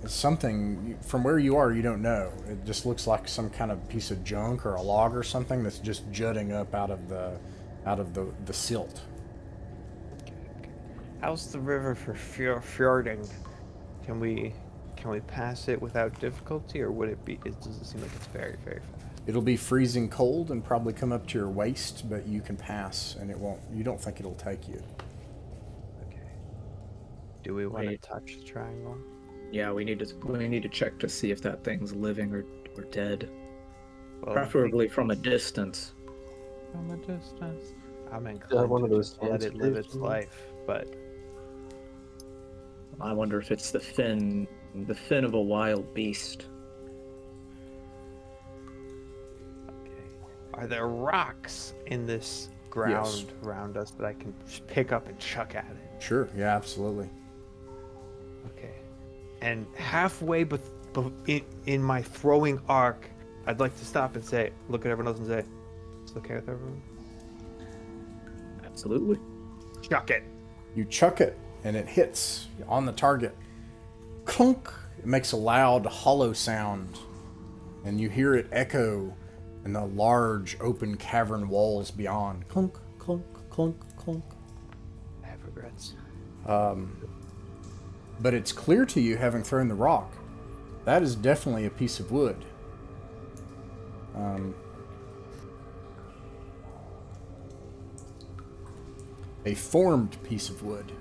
something. From where you are, you don't know. It just looks like some kind of piece of junk or a log or something that's just jutting up out of the silt. How's the river for fjording? Can we pass it without difficulty, or would it be? Does it seem like it's very, very fast? It'll be freezing cold and probably come up to your waist, but you can pass, and it won't. You don't think it'll take you. Okay. Do we want to Wait. touch the triangle? Yeah, we need to check to see if that thing's living or dead. Well, Preferably from a distance. from a distance. I'm inclined one of to those just let it live answers, its yeah. life, but I wonder if it's the fin of a wild beast. okay. Are there rocks in this ground around us that I can just pick up and chuck at it? Sure. Yeah. Absolutely. Okay. And halfway, in my throwing arc, I'd like to stop and say, look at everyone else and say, "It's okay with everyone." Absolutely. Chuck it. You chuck it, and it hits on the target. Clunk! It makes a loud, hollow sound, and you hear it echo in the large, open cavern walls beyond. Clunk, clunk, clunk, clunk. I have regrets. But it's clear to you, having thrown the rock, that is definitely a piece of wood. A formed piece of wood.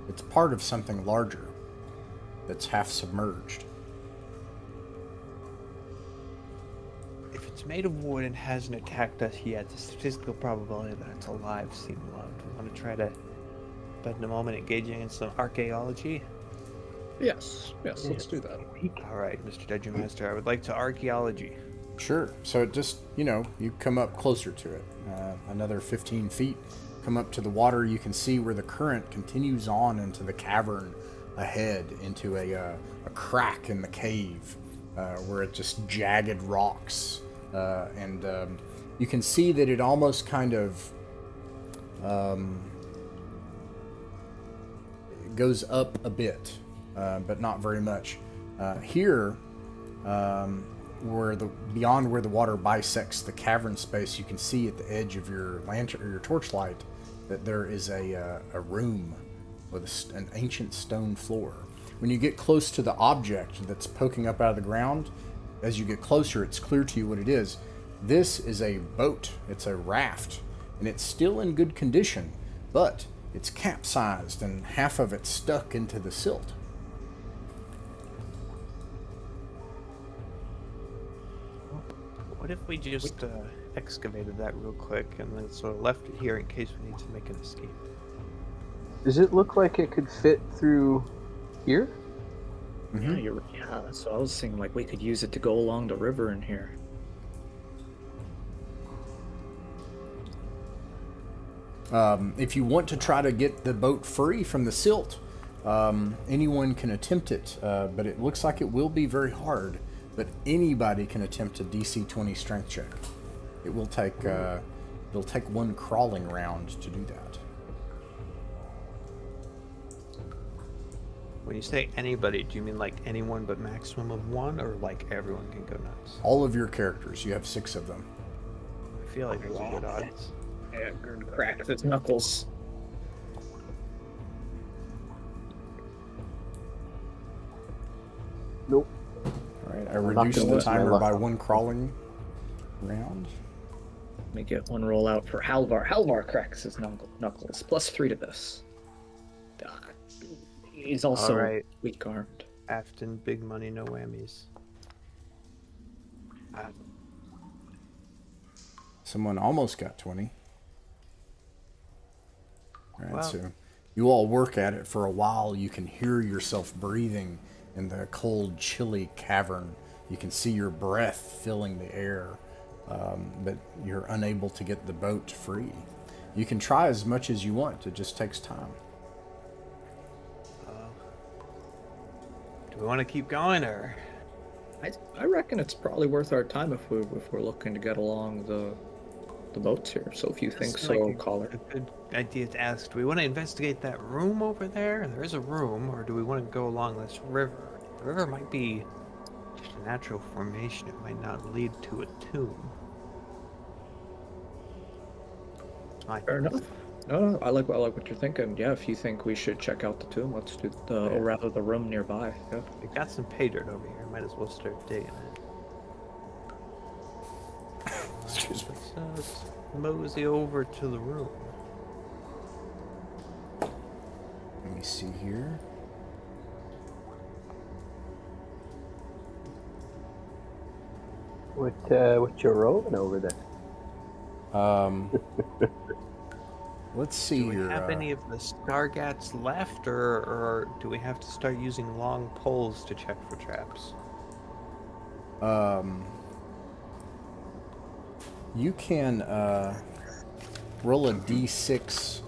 It's part of something larger that's half submerged. If it's made of wood and hasn't attacked us yet, the statistical probability that it's alive seems low. Do you want to try to spend a moment engaging in some archaeology? Yes, let's do that. All right, Mr. Dungeon Master, I would like to archaeology. Sure. So it just, you come up closer to it. Another 15 feet. Come up to the water. You can see where the current continues on into the cavern ahead, into a crack in the cave where it just jagged rocks. And you can see that it almost kind of goes up a bit, but not very much. Here, beyond where the water bisects the cavern space, you can see at the edge of your lantern or your torchlight that there is a room with an ancient stone floor. When you get close to the object that's poking up out of the ground, as you get closer, it's clear to you what it is. This is a boat. It's a raft, and it's still in good condition, but it's capsized and half of it's stuck into the silt. What if we just excavated that real quick and then sort of left it here in case we need to make an escape? Does it look like it could fit through here? Mm-hmm. Yeah, that's what I was thinking. Like we could use it to go along the river in here. If you want to try to get the boat free from the silt, anyone can attempt it, but it looks like it will be very hard. But anybody can attempt a DC 20 strength check. It will take it'll take one crawling round to do that. When you say anybody, do you mean like anyone but maximum of one, or like everyone can go nuts? All of your characters, you have 6 of them. I feel like there's a good odds. Yeah, Gerd cracks its knuckles. Nope. All right, I reduced the timer by one crawling round. Let me get one roll out for Halvar. Halvar cracks his knuckles. +3 to this. He's also right. weak-armed. Afton, big money, no whammies. Someone almost got 20. All right, Wow. so you all work at it for a while. You can hear yourself breathing in the cold, chilly cavern. You can see your breath filling the air, but you're unable to get the boat free. You can try as much as you want. It just takes time. Do we want to keep going, or? I reckon it's probably worth our time if we're looking to get along the boats here. So if you think That's so, like call a it. good idea to ask. Do we want to investigate that room over there? There is a room, or do we want to go along this river? The river might be just a natural formation. It might not lead to a tomb. Fair enough. No, I like what you're thinking. Yeah, if you think we should check out the tomb, let's do or rather the room nearby. Yeah. We got some pay dirt over here. Might as well start digging it. Excuse me. Let's mosey over to the room. Let me see here. What you rolling over there? Let's see Do we here. have any of the Stargats left, or do we have to start using long poles to check for traps? You can roll a d6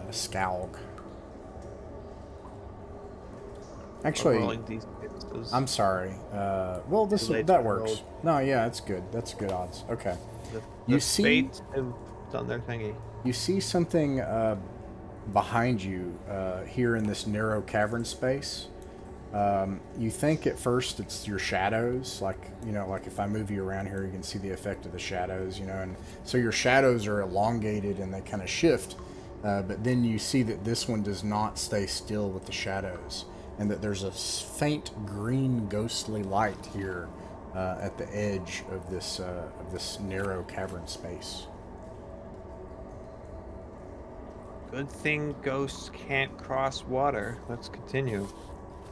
scalg. Actually, Rolling these sixes. I'm sorry. Well, Too late that to works. roll. No, yeah, that's good. That's good odds. Okay. The You see- fates have done their thingy. You see something behind you here in this narrow cavern space. You think at first it's your shadows, like if I move you around here, you can see the effect of the shadows, and so your shadows are elongated and they kind of shift, but then you see that this one does not stay still with the shadows, and that there's a faint green ghostly light here at the edge of this narrow cavern space. Good thing ghosts can't cross water. Let's continue.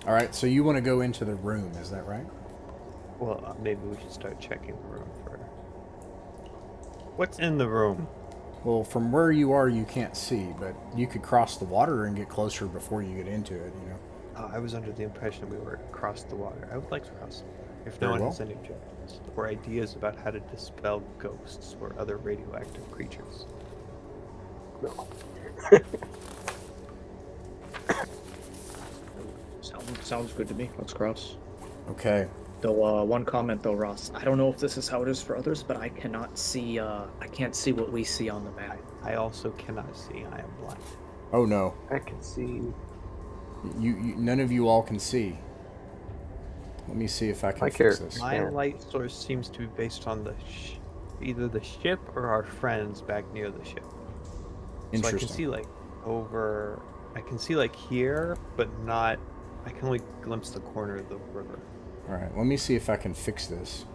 All right, so you want to go into the room, is that right? Well, maybe we should start checking the room first. What's in the room? Well, from where you are, you can't see, but you could cross the water and get closer before you get into it, you know. I was under the impression we were across the water. I would like to cross the water. If no Very one well. has any objections or ideas about how to dispel ghosts or other radioactive creatures. No. Sounds good to me. Let's cross. Okay. Though, one comment though, Ross. I don't know if this is how it is for others, but I cannot see. I can't see what we see on the map. I also cannot see. I am blind. Oh no. I can see. You none of you all can see. Let me see if I can My fix character. this. My Yeah. light source seems to be based on the either the ship or our friends back near the ship. So I Interesting. can see like over. I can see like here, but not. I can only glimpse the corner of the river. All right. Let me see if I can fix this.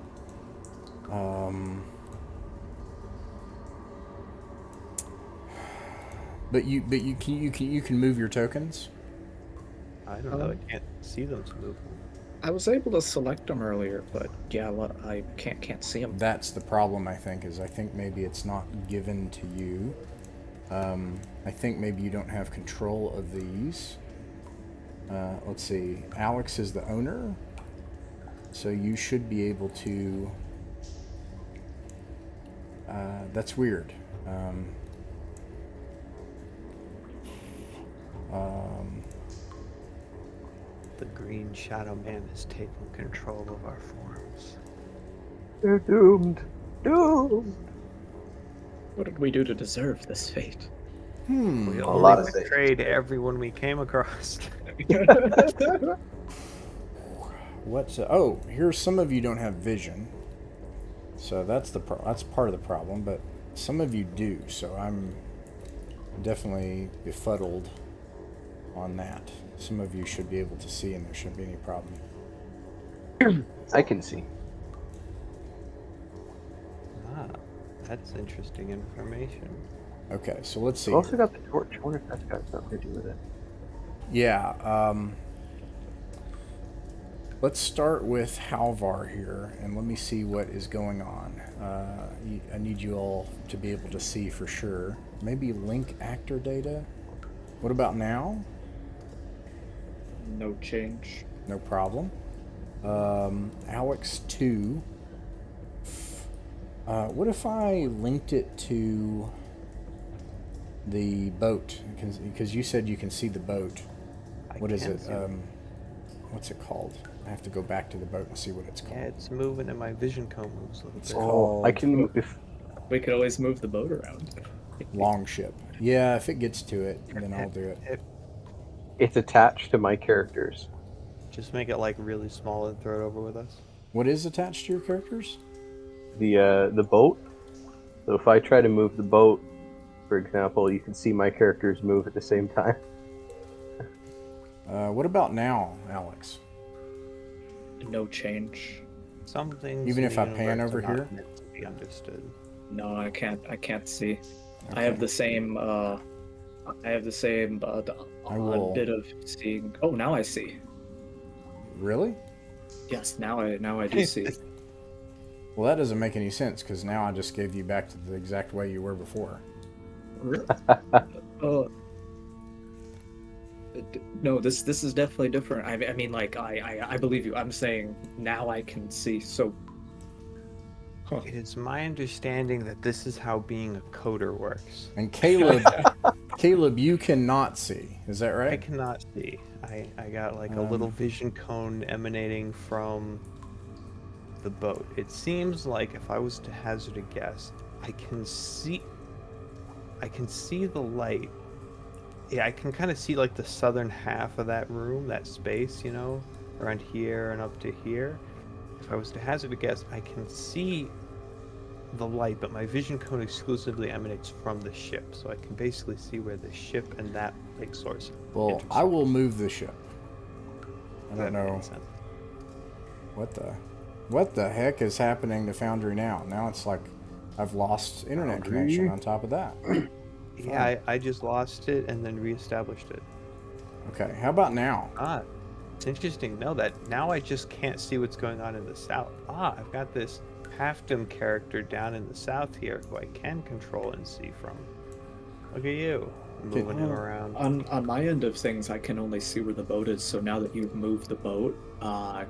But you can move your tokens. I don't know. I can't see them to move them. I was able to select them earlier, but yeah, I can't see them. That's the problem, I think, is I think maybe it's not given to you. I think maybe you don't have control of these. Let's see. Alex is the owner, so you should be able to... that's weird. The green shadow man is taking control of our forms. They're doomed. Doomed. What did we do to deserve this fate? We A lot only of things. betrayed everyone we came across. What's... oh, here's some of you don't have vision. So that's that's part of the problem, but some of you do, so I'm definitely befuddled on that. Some of you should be able to see and there shouldn't be any problem. I can see. Ah, that's interesting information. Okay, so let's see. I've also got the torch. I wonder if that's got something to do with it. Yeah, let's start with Halvar here, and let me see what is going on. I need you all to be able to see for sure. Maybe link actor data? What about now? No change. No problem. Alex 2. What if I linked it to the boat? Because you said you can see the boat. What is it? What's it called? I have to go back to the boat and see what it's called. Yeah, it's moving and my vision cone moves a little It's bit. called I can. If We could always move the boat around. Longship. Yeah, if it gets to it, then I'll do it. it's attached to my characters. Just make it like really small and throw it over with us. What is attached to your characters? The boat. So if I try to move the boat, for example, you can see my characters move at the same time. What about now, Alex? No change. Some things Even in if the I pan universe over are not here? meant to be understood. No, I can't see. Okay. I have the same I have the same I will- bit of seeing. Oh, now I see. Really? Yes, now I do see. Well, that doesn't make any sense, because now I just gave you back to the exact way you were before. Really? No, this is definitely different. I mean, like I believe you. I'm saying now I can see. So, huh. It is my understanding that this is how being a coder works. And Caleb, Caleb, you cannot see. Is that I right? cannot see. I got like a little vision cone emanating from the boat. It seems like if I was to hazard a guess, I can see the light. Yeah, I can kind of see like the southern half of that room, that space, you know, around here and up to here. If I was to hazard a guess, I can see the light, but my vision cone exclusively emanates from the ship, so I can basically see where the ship and that light source. Well, I will move the ship. I That don't know makes sense. what the heck is happening to Foundry now. Now it's like I've lost internet Foundry? connection on top of that. Yeah, I just lost it and then reestablished it. Okay, how about now? Ah, it's interesting to know that now I just can't see what's going on in the south. Ah, I've got this halfdom character down in the south here who I can control and see from. Look at you, moving him around. On my end of things, I can only see where the boat is. So now that you've moved the boat, I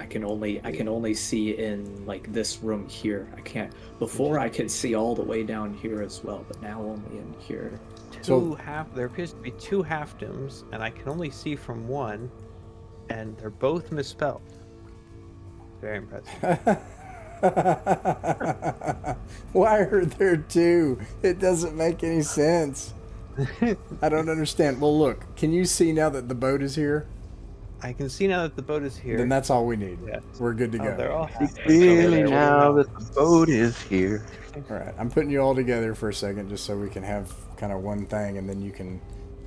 can only see in like this room here. I can't. Before I could see all the way down here as well, but now only in here. There appears to be two halfdoms, and I can only see from one, and they're both misspelled. Very impressive. Why are there two? It doesn't make any sense. I don't understand. Well, look, can you see now that the boat is here? I can see now that the boat is here. Then that's all we need. Yes. We're good to go. They're all Clearly now that the boat is here. All right, I'm putting you all together for a second just so we can have kind of one thing, and then you can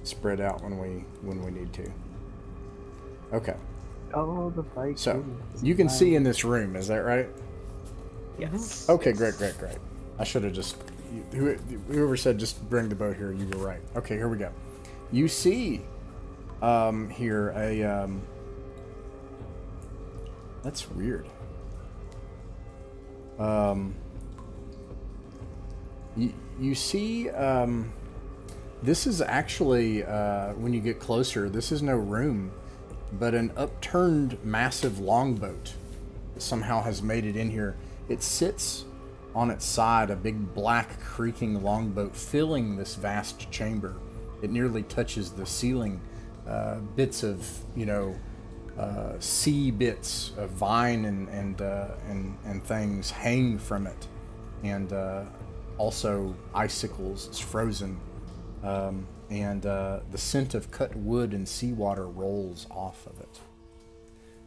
spread out when we need to. Okay. Oh, the bike. So you can see in this room, is that right? Yes. Okay, great. I should have just whoever said just bring the boat here. You were right. Okay, here we go. You see here a that's weird. You see this is actually when you get closer, this is no room, but an upturned massive longboat somehow has made it in here. It sits on its side, a big black creaking longboat filling this vast chamber. It nearly touches the ceiling. Bits of, sea bits of vine and things hang from it, and also icicles. It's frozen, and the scent of cut wood and seawater rolls off of it.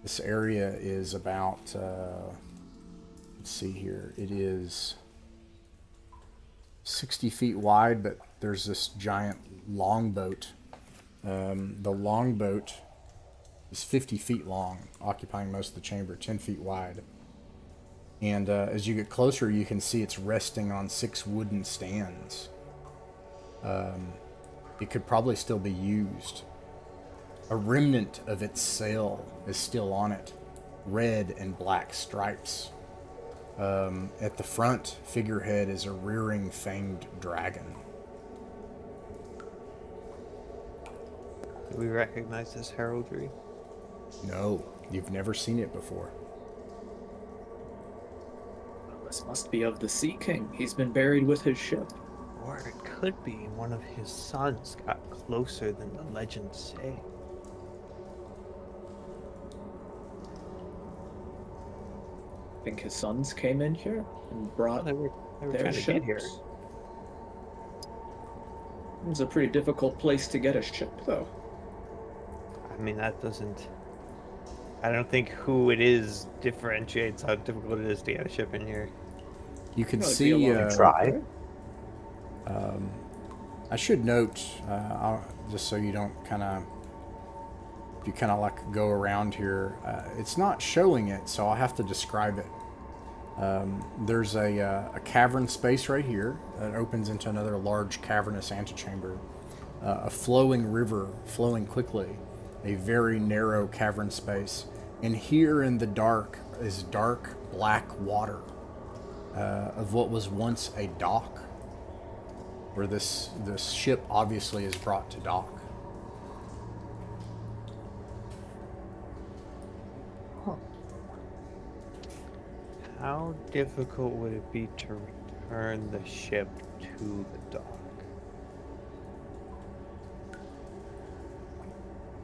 This area is about, let's see here, it is 60 feet wide, but there's this giant longboat. The longboat is 50 feet long, occupying most of the chamber, 10 feet wide. And as you get closer, you can see it's resting on 6 wooden stands. It could probably still be used. A remnant of its sail is still on it, red and black stripes. At the front figurehead is a rearing fanged dragon. Do we recognize this heraldry? No, you've never seen it before. This must be of the Sea King. He's been buried with his ship. Or it could be one of his sons got closer than the legends say. I think his sons came in here and brought They were their trying to ships. get here. It was a pretty difficult place to get a ship, though. I mean, that doesn't... I don't think who it is differentiates how difficult it is to get a ship in here. You can Well, it'd be see. a long Try. I should note, just so you don't kind of, if you kind of like go around here, it's not showing it, so I'll have to describe it. There's a cavern space right here that opens into another large cavernous antechamber. A flowing river flowing quickly, a very narrow cavern space. And here in the dark is dark black water of what was once a dock, where this ship obviously is brought to dock. How difficult would it be to return the ship to the dock?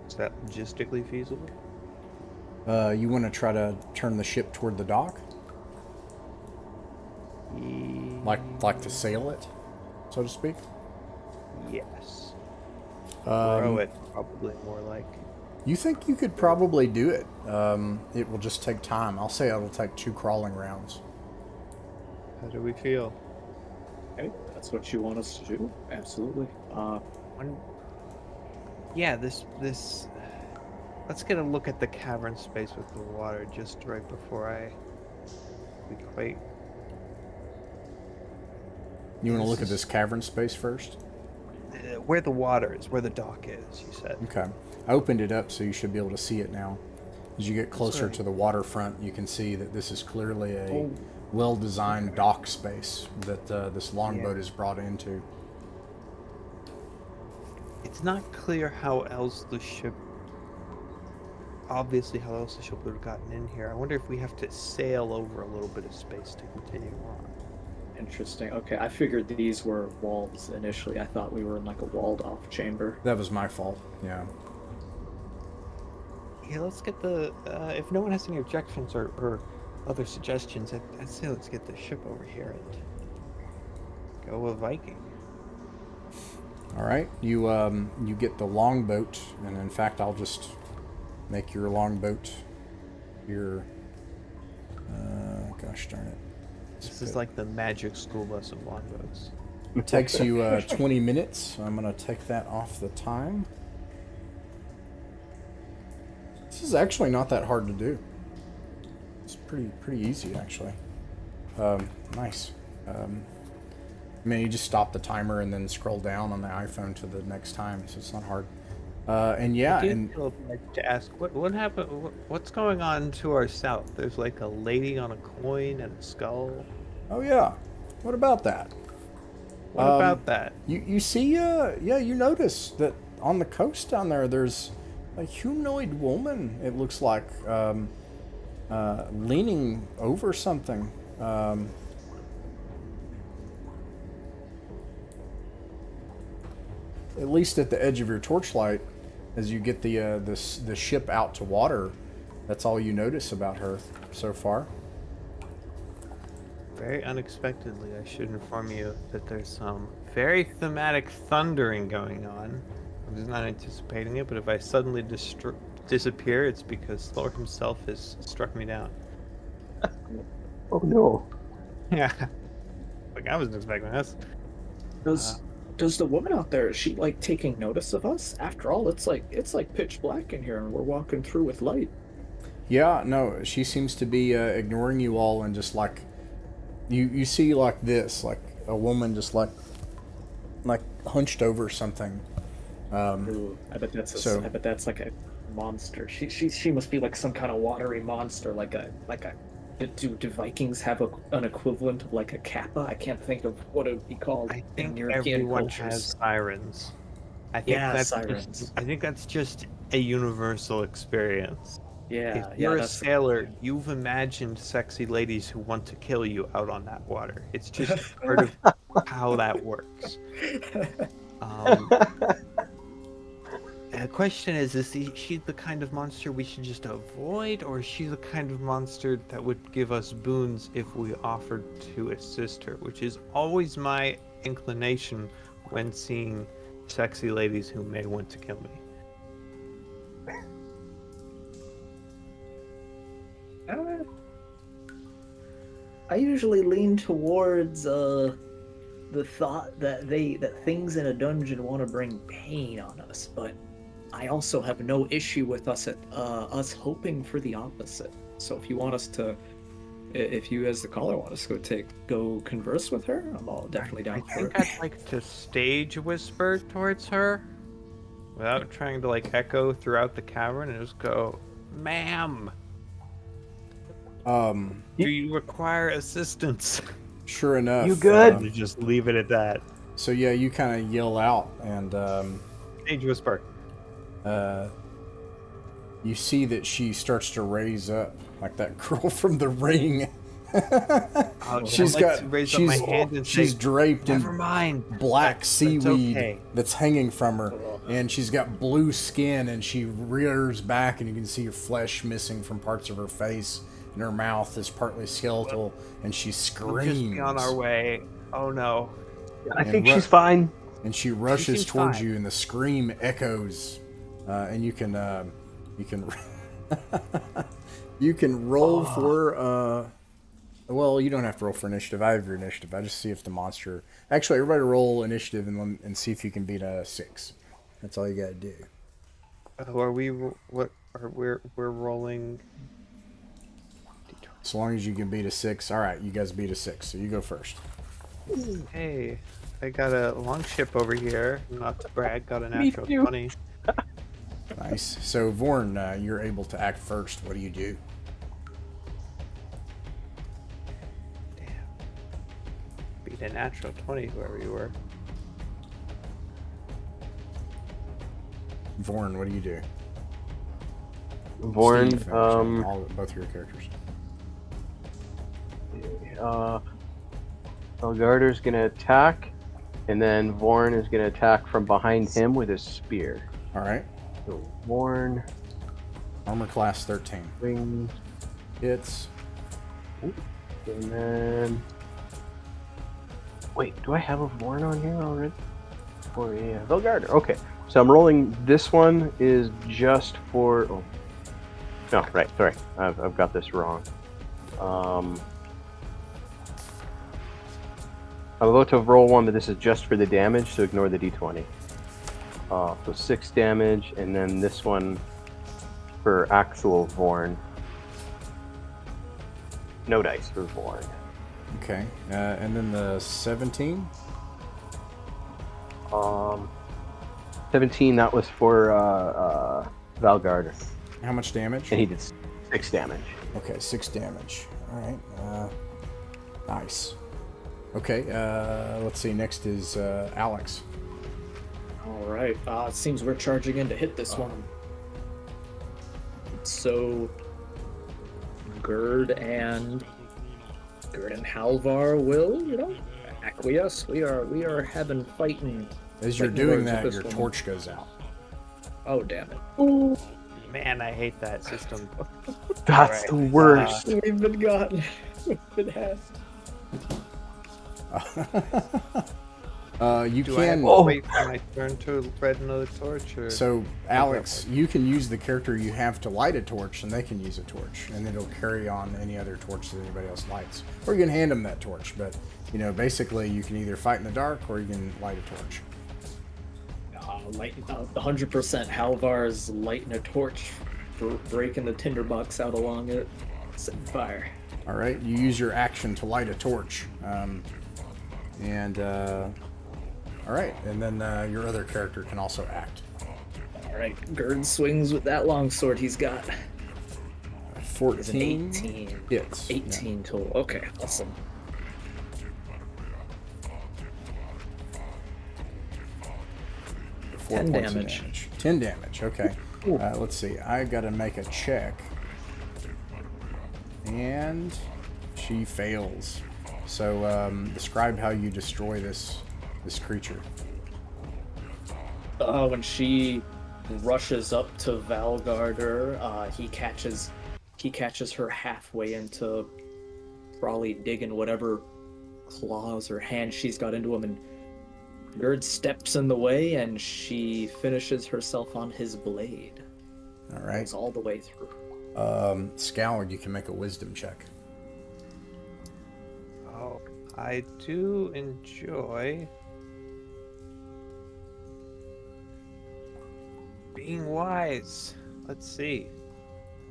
Is that logistically feasible? You want to try to turn the ship toward the dock? Like to sail it, so to speak? Yes. Row it, probably more like. You think you could probably do it. It will just take time. I'll say it'll take 2 crawling rounds. How do we feel? Okay, that's what you want us to do? Absolutely. Yeah, this. Let's get a look at the cavern space with the water just right before we quite. You want to look at this cavern space first? Where the water is, where the dock is, you said. Okay. I opened it up so you should be able to see it now. As you get closer right. to the waterfront, you can see that this is clearly well-designed dock space that this longboat is brought into. It's not clear how else the ship... Obviously, how else the ship would have gotten in here. I wonder if we have to sail over a little bit of space to continue on. Interesting. Okay, I figured these were walls initially. I thought we were in like a walled-off chamber. That was my fault. Yeah. Yeah, let's get the... if no one has any objections or other suggestions, I'd say let's get the ship over here and go with Viking. All right. You get the longboat, and in fact, I'll just make your longboat your... gosh darn it. This is like the magic school bus of longboats. It takes you 20 minutes, so I'm going to take that off the time. This is actually not that hard to do. It's pretty easy, actually. Nice. I mean, you just stop the timer and then scroll down on the iPhone to the next time, so it's not hard. And yeah, and like to ask what happened. What's going on to our south? There's like a lady on a coin and a skull. oh yeah, what about that? What about that? You see, yeah, you notice that on the coast down there, there's a humanoid woman. It looks like leaning over something. At least at the edge of your torchlight, as you get the ship out to water, that's all you notice about her so far. Very unexpectedly, I should inform you that there's some very thematic thundering going on. I was not anticipating it, but if I suddenly disappear, it's because Thor himself has struck me down. Oh no. Yeah. Like, I wasn't expecting this. Does the woman out there, is she like taking notice of us? After all, it's like pitch black in here and we're walking through with light. Yeah, no, she seems to be ignoring you all and just like you see like this, like a woman just like hunched over something. Ooh, I bet that's like a monster. She must be like some kind of watery monster, like a do Vikings have an equivalent of like a kappa? I can't think of what it would be called. I think in European everyone cultures. has sirens. I think that's sirens. I think that's just a universal experience. Yeah, If you're a that's sailor, you've imagined sexy ladies who want to kill you out on that water. It's just part of how that works. The question is she the kind of monster we should just avoid, or is she the kind of monster that would give us boons if we offered to assist her, which is always my inclination when seeing sexy ladies who may want to kill me. I usually lean towards the thought that things in a dungeon want to bring pain on us, but I also have no issue with us hoping for the opposite. So if you want us to, if you as the caller want us to go converse with her, I'm all definitely down for it. I think I'd like to stage whisper towards her without trying to like echo throughout the cavern and just go, "Ma'am, do you require assistance?" Sure enough. You good? You just leave it at that. So yeah, you kind of yell out, and Stage whisper. you see that she starts to raise up, like that girl from The Ring. She's draped Never in mind. black seaweed okay. that's hanging from her, and she's got blue skin, and she rears back, and you can see her flesh missing from parts of her face, and her mouth is partly skeletal, and she We'll just screams. be on our way. Oh no. I And think ru- she's fine. And she rushes seems towards fine. you, and the scream echoes, and you can you can roll for well, you don't have to roll for initiative. I have your initiative. I just see if the monster. Actually, everybody roll initiative and see if you can beat a 6. That's all you gotta do. Are we? What? We're rolling. As long as you can beat a 6. All right, you guys beat a 6, so you go first. Hey, I got a long ship over here. Not to brag, got a Me natural too. 20. Nice. So Vorn, you're able to act first. What do you do? a natural 20, whoever you were. Vorn, what do you do? Vorn, Steve, both of your characters. Elgarder's gonna attack, and then Vorn is gonna attack from behind him with his spear. All right. So Vorn, Armor class 13. wings, Hits. and then... Wait, do I have a Vorn on here already? Oh yeah, Velgarder. Okay, so I'm rolling. This one is just for... Oh. No, right, sorry. I've got this wrong. I'm about to roll one, but this is just for the damage, so ignore the d20. So 6 damage, and then this one for actual Vorn. No dice for Vorn. Okay. And then the 17. 17, that was for Valgarder. How much damage? And he did 6 damage. Okay, 6 damage. All right. Nice. Okay. Let's see. Next is Alex. All right. It seems we're charging in to hit this one. So, Gerd and Halvar will, acquiesce. We are having fighting. As you're doing that, your torch goes out. Oh damn it! Ooh. Man, I hate that system. That's the worst. We've been gotten. We've been had. You Do can. I wait for my turn to light another torch? Or... So, Alex, you can use the character you have to light a torch, and they can use a torch, and then it'll carry on any other torch that anybody else lights. Or you can hand them that torch, but basically, you can either fight in the dark or you can light a torch. 100% Halvar is lighting a torch, breaking the tinderbox out along it, setting fire. All right, you use your action to light a torch, all right, and then your other character can also act. All right, Gerd swings with that longsword he's got. 14 18 hits. 18 total. Okay, awesome. Yeah. 10 damage. 10 damage. Okay. Let's see. I gotta make a check, and she fails. So describe how you destroy this creature. When she rushes up to Valgarder, he catches her halfway into probably digging whatever claws or hands she's got into him, and Gerd steps in the way, and she finishes herself on his blade. All right. Goes all the way through. Scoward, you can make a wisdom check. Oh, I do enjoy being wise. Let's see.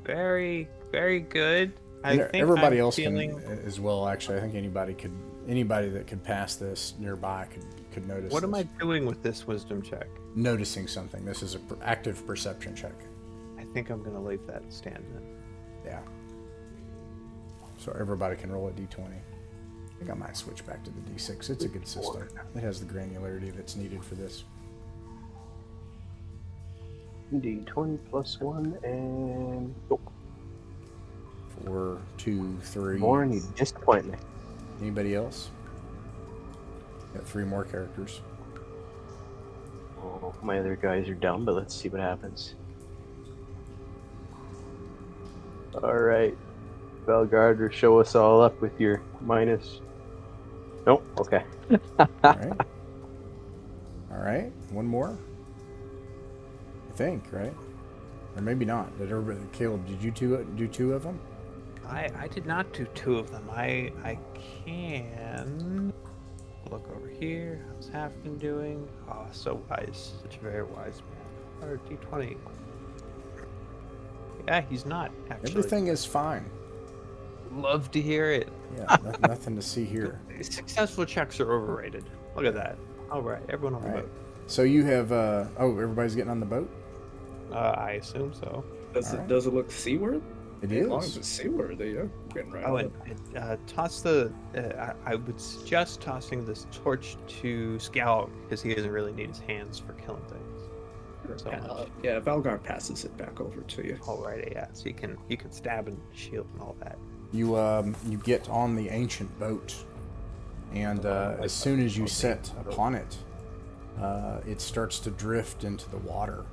Very, very good. I think everybody I'm else feeling... can as well. Actually, I think anybody that could pass this nearby could notice. What am I doing with this wisdom check? Noticing something. This is an active perception check. I think I'm gonna leave that stand then. Yeah. So everybody can roll a d20. I think I might switch back to the d6. It's a good system. It has the granularity that's needed for this. D20 plus 1 and... Oh. 4, 2, 3. Vorn, you disappoint me. Anybody else? Got 3 more characters. Oh, my other guys are down, but let's see what happens. Alright. Valgarder, show us all up with your minus... Nope, okay. Alright. Alright, one more. I think, right? Or maybe not. Did everybody... Caleb, did you do 2 of them? I did not do 2 of them. I can look over here. How's Halfkin doing? Oh, so wise. Such a very wise man. Or D20. Yeah, he's not, actually. Everything is fine. Love to hear it. Yeah, nothing to see here. Successful checks are overrated. Look at that. All right, everyone on the boat. So you have... oh, everybody's getting on the boat? I assume so. Does it look seaward? It As long as is. it's seaworthy, yeah. Getting right Oh, on and toss the. I would suggest tossing this torch to Scout because he doesn't really need his hands for killing things. it. So much. Yeah, Valgar passes it back over to you. Alrighty, yeah. So you can stab and shield and all that. You get on the ancient boat, and as soon as you set upon it, it starts to drift into the water.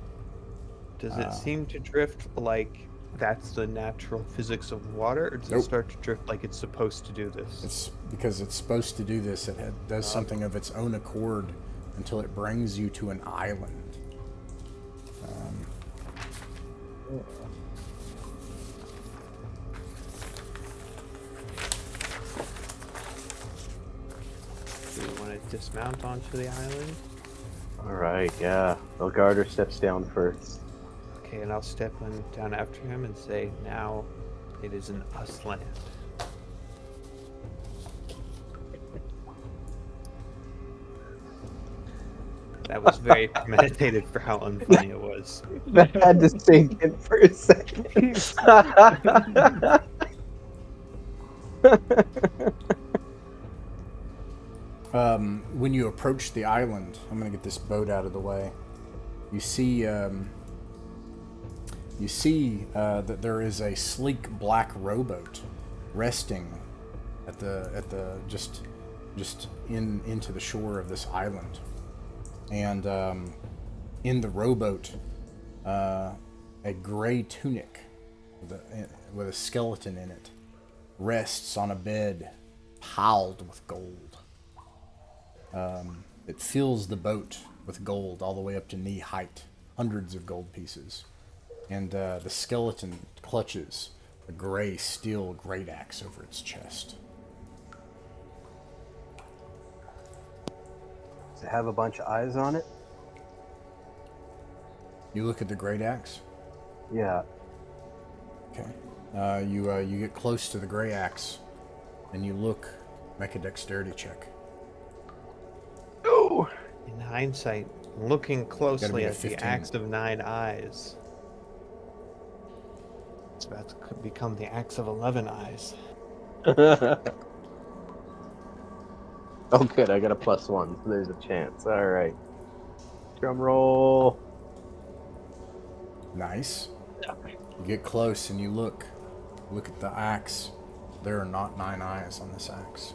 Does it seem to drift like that's the natural physics of water, or does Nope. it start to drift like it's supposed to do this? It's because it's supposed to do this. It does something of its own accord until it brings you to an island. Do you want to dismount onto the island? Alright, yeah. Valgarder steps down first. Okay, and I'll step down after him and say, now it is an us land. That was very premeditated for how unfunny it was. That had to sink in for a second. When you approach the island, I'm gonna get this boat out of the way. You see that there is a sleek black rowboat resting at the just into the shore of this island, and in the rowboat, a gray tunic with a skeleton in it rests on a bed piled with gold. It fills the boat with gold all the way up to knee height, hundreds of gold pieces. And the skeleton clutches a gray steel great axe over its chest. Does it have a bunch of eyes on it? You look at the great axe. Yeah. Okay. You get close to the gray axe, and you look. Make a dexterity check. Oh! In hindsight, looking closely a at the 15. Axe of Nine Eyes, it's about to become the Axe of 11 Eyes. Oh, good. I got a +1, so there's a chance. Alright. Drum roll. Nice. You get close and you look. Look at the axe. There are not 9 eyes on this axe.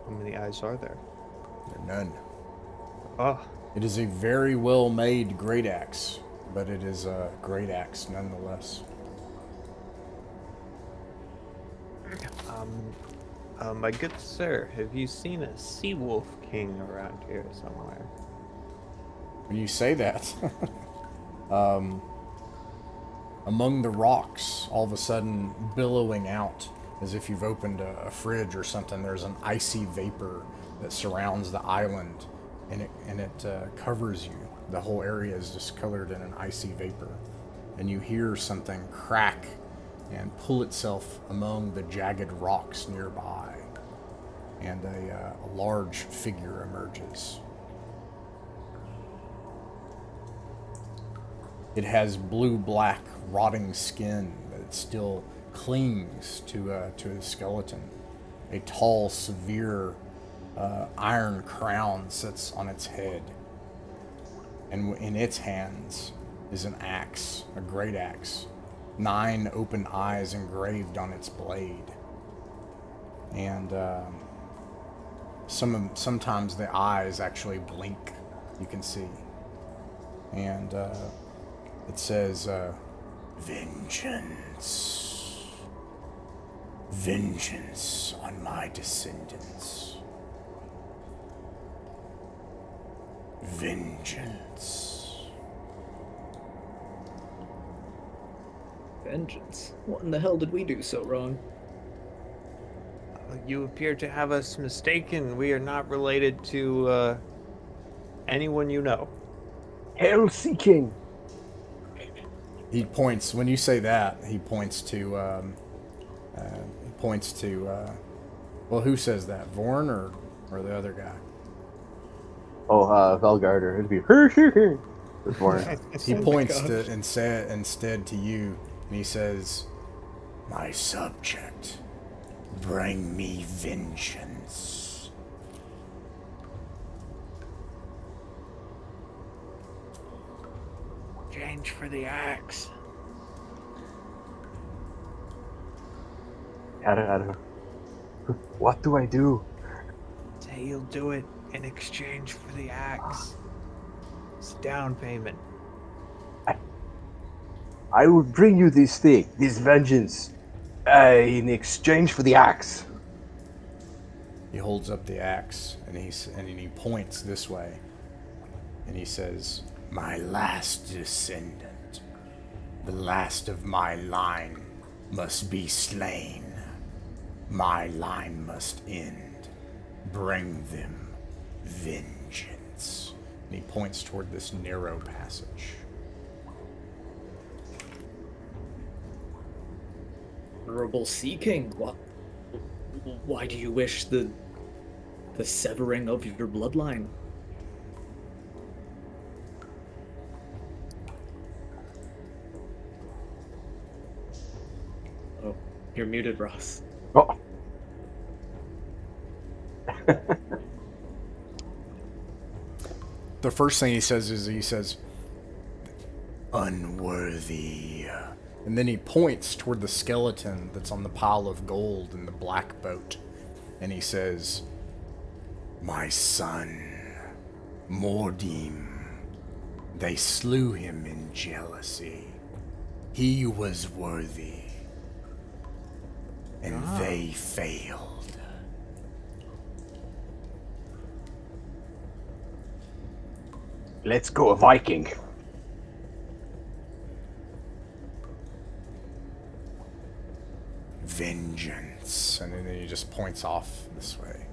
How many eyes are there? There are none. Oh, It is a very well made great axe, but it is a great axe nonetheless. my good sir, have you seen a sea wolf king around here somewhere? When you say that, among the rocks, all of a sudden billowing out, as if you've opened a fridge or something, there's an icy vapor that surrounds the island, and it covers you. The whole area is just colored in an icy vapor, and you hear something crack and pull itself among the jagged rocks nearby, and a large figure emerges. It has blue-black rotting skin, but it still clings to a skeleton. A tall, severe iron crown sits on its head, and in its hands is an axe, a great axe. 9 open eyes engraved on its blade, and sometimes the eyes actually blink. You can see, and it says, "Vengeance, vengeance on my descendants, vengeance." Vengeance. What in the hell did we do so wrong? You appear to have us mistaken. We are not related to anyone you know. Hell seeking. He points, when you say that, he points to, well, who says that? Vorn or the other guy? Oh, Valgarder. It'd be He He points to, instead to you, And he says, "My subject, bring me vengeance." Change for the axe. I don't. What do I do? Say you'll do it in exchange for the axe. It's down payment. I will bring you this thing, this vengeance, in exchange for the axe. He holds up the axe and he points this way. And he says, "My last descendant, the last of my line, must be slain. My line must end. Bring them vengeance." And he points toward this narrow passage. Honorable Sea King, why do you wish the severing of your bloodline? Oh, you're muted, Ross. Oh. The first thing he says, "Unworthy." And then he points toward the skeleton that's on the pile of gold in the black boat. And he says, "My son, Mordim, they slew him in jealousy. He was worthy. And they failed." Let's go, a Viking. Vengeance. And then he just points off this way.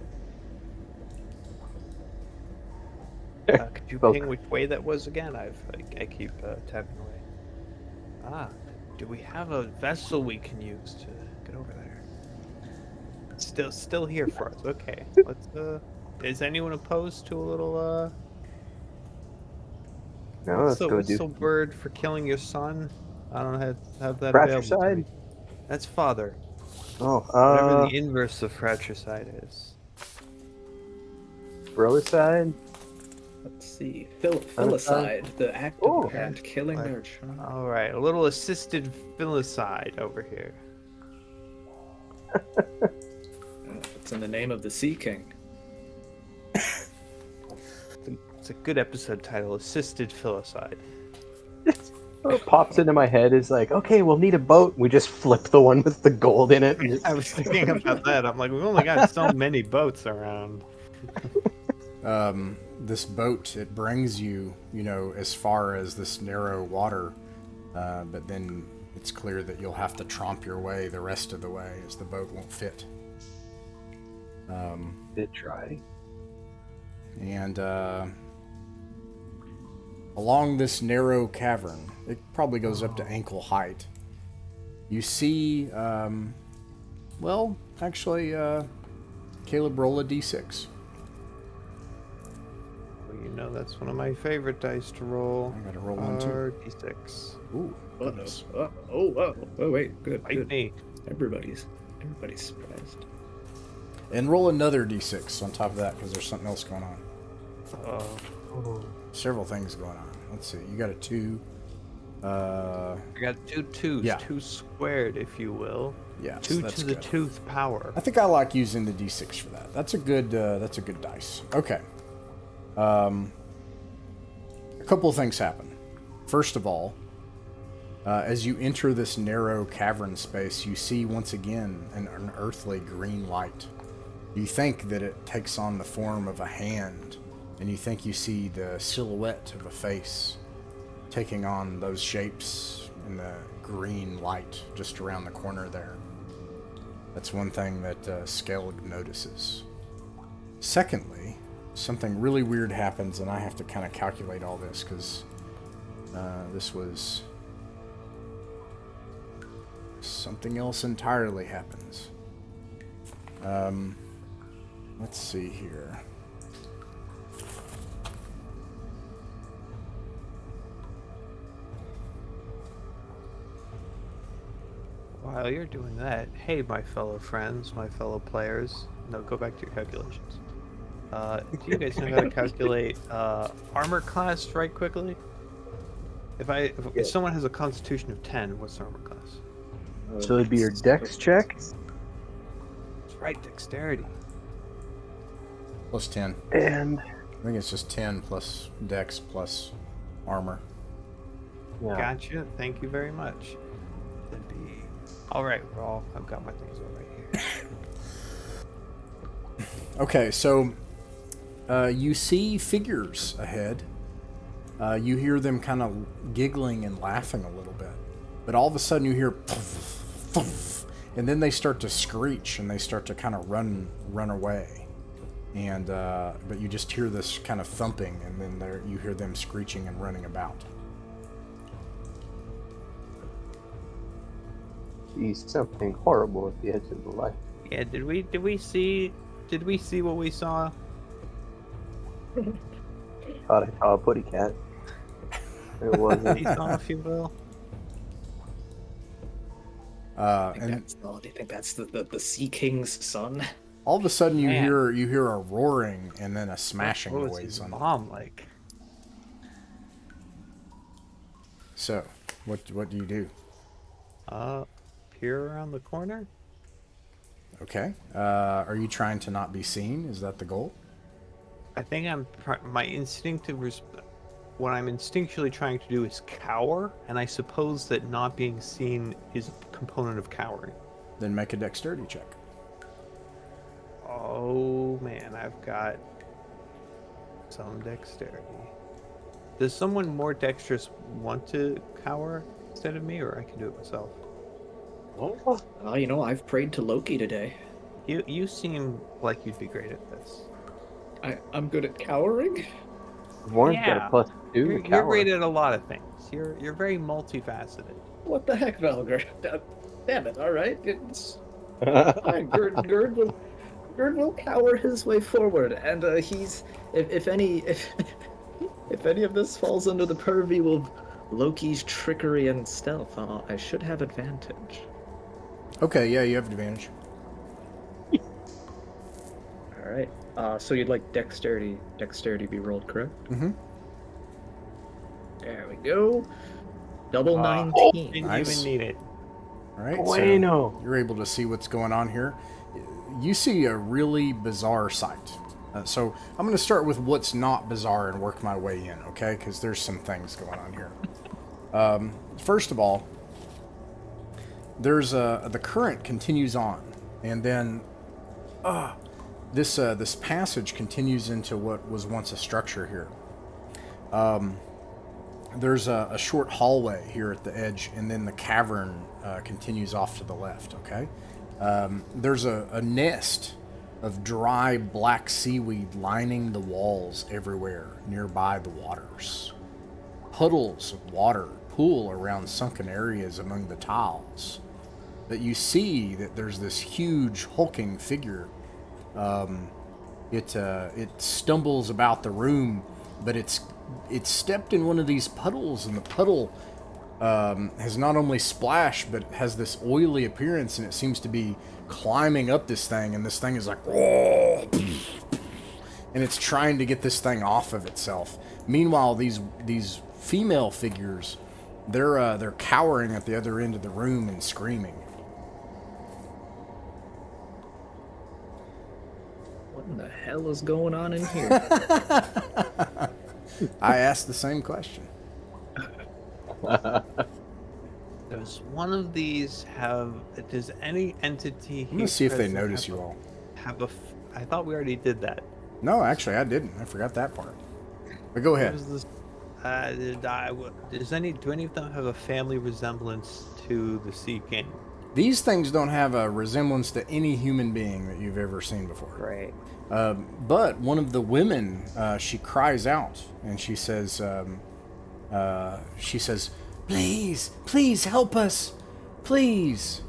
Could you ping which way that was again? I keep tapping away. Ah, do we have a vessel we can use to get over there? Still here for us. Okay, let's. Is anyone opposed to a little? No, What's let's the go whistle do bird for killing your son? I don't have that available to fratricide. me. That's father. Oh, Whatever the inverse of fratricide is. brothercide. Let's see. Filicide, the act of a parent killing their child. All right, a little assisted filicide over here. It's in the name of the Sea King. It's a good episode title, assisted filicide. What pops into my head is like, okay, we'll need a boat. We just flip the one with the gold in it. And just... I was thinking about that. I'm like, we've only got so many boats around. This boat, it brings you, as far as this narrow water, but then it's clear that you'll have to tromp your way the rest of the way as the boat won't fit. Did try. And along this narrow cavern, it probably goes up to ankle height, you see, Caleb, roll a d6. Well, that's one of my favorite dice to roll. I gotta roll one too. D6. Ooh, goodness. Oh, wait, good. Fight Good. me. Everybody's surprised. And roll another d6 on top of that, because there's something else going on. Several things going on. Let's see. You got a 2. I got 2 twos. Yeah. 2 squared, if you will. Yeah, 2 that's to the good. tooth power. I think I like using the d6 for that. That's a good dice. Okay. A couple of things happen. First of all, as you enter this narrow cavern space, you see once again an unearthly green light. You think that it takes on the form of a hand, and you think you see the silhouette of a face taking on those shapes in the green light just around the corner there. That's one thing that Skylda notices. Secondly, something really weird happens, and I have to kind of calculate all this because this was... something else entirely happens. Let's see here. while you're doing that, hey, my fellow friends, my fellow players. No, go back to your calculations. Do you guys know how to calculate armor class right quickly? If someone has a constitution of 10, what's their armor class? So it'd be your dex check. That's right, dexterity. Plus 10. And I think it's just 10 plus dex plus armor. yeah. Gotcha. Thank you very much. That'd be all right. I've got my things all right here. Okay, so you see figures ahead. You hear them kind of giggling and laughing a little bit. But all of a sudden you hear poof, poof, and then they start to screech and they start to kind of run away. And but you just hear this kind of thumping, and then you hear them screeching and running about. See something horrible at the edge of the light. Yeah. Did we see what we saw? Thought I saw a putty cat. It wasn't. We saw, if you will. Do you think that's the Sea King's son? All of a sudden you Man. hear a roaring and then a smashing What was noise his on. mom like? So, what do you do? Peer around the corner. Okay. Are you trying to not be seen? Is that the goal? I think my instinctive what I'm instinctually trying to do is cower, and I suppose that not being seen is a component of cowering. Then make a dexterity check. Oh man, I've got some dexterity. Does someone more dexterous want to cower instead of me, or I can do it myself? Oh, I've prayed to Loki today. You seem like you'd be great at this. I'm good at cowering. Warren's got Yeah. a +2 to You're cower. great at a lot of things. You're very multifaceted. What the heck, Valgar? Damn it! All right, it's fine. Gerd will cower his way forward, and he's if any of this falls under the purview of Loki's trickery and stealth, I should have advantage. Okay, yeah, you have advantage. All right. So you'd like dexterity be rolled, correct? Mm-hmm. There we go. Double 19. Didn't Nice. even need it. All right, Bueno. so you're able to see what's going on here. You see a really bizarre sight. So I'm going to start with what's not bizarre and work my way in, okay? Because there's some things going on here. First of all, there's the current continues on, and then this passage continues into what was once a structure here. There's a short hallway here at the edge, and then the cavern continues off to the left, okay? There's a nest of dry black seaweed lining the walls everywhere nearby the waters. Puddles of water pool around sunken areas among the tiles. But you see that there's this huge hulking figure. It stumbles about the room, but it's stepped in one of these puddles, and the puddle has not only splashed, but has this oily appearance, and it seems to be climbing up this thing, and this thing is like, whoa, and it's trying to get this thing off of itself. Meanwhile, these female figures, they're cowering at the other end of the room and screaming. What in the hell is going on in here? I asked the same question. Does one of these does any entity I'm gonna see if they notice you all. I thought we already did that. No, actually, I didn't. I forgot that part. But go What ahead. is this? Do any of them have a family resemblance to the Sea King? These things don't have a resemblance to any human being that you've ever seen before. Right. But one of the women, she cries out and she says, please help us, please.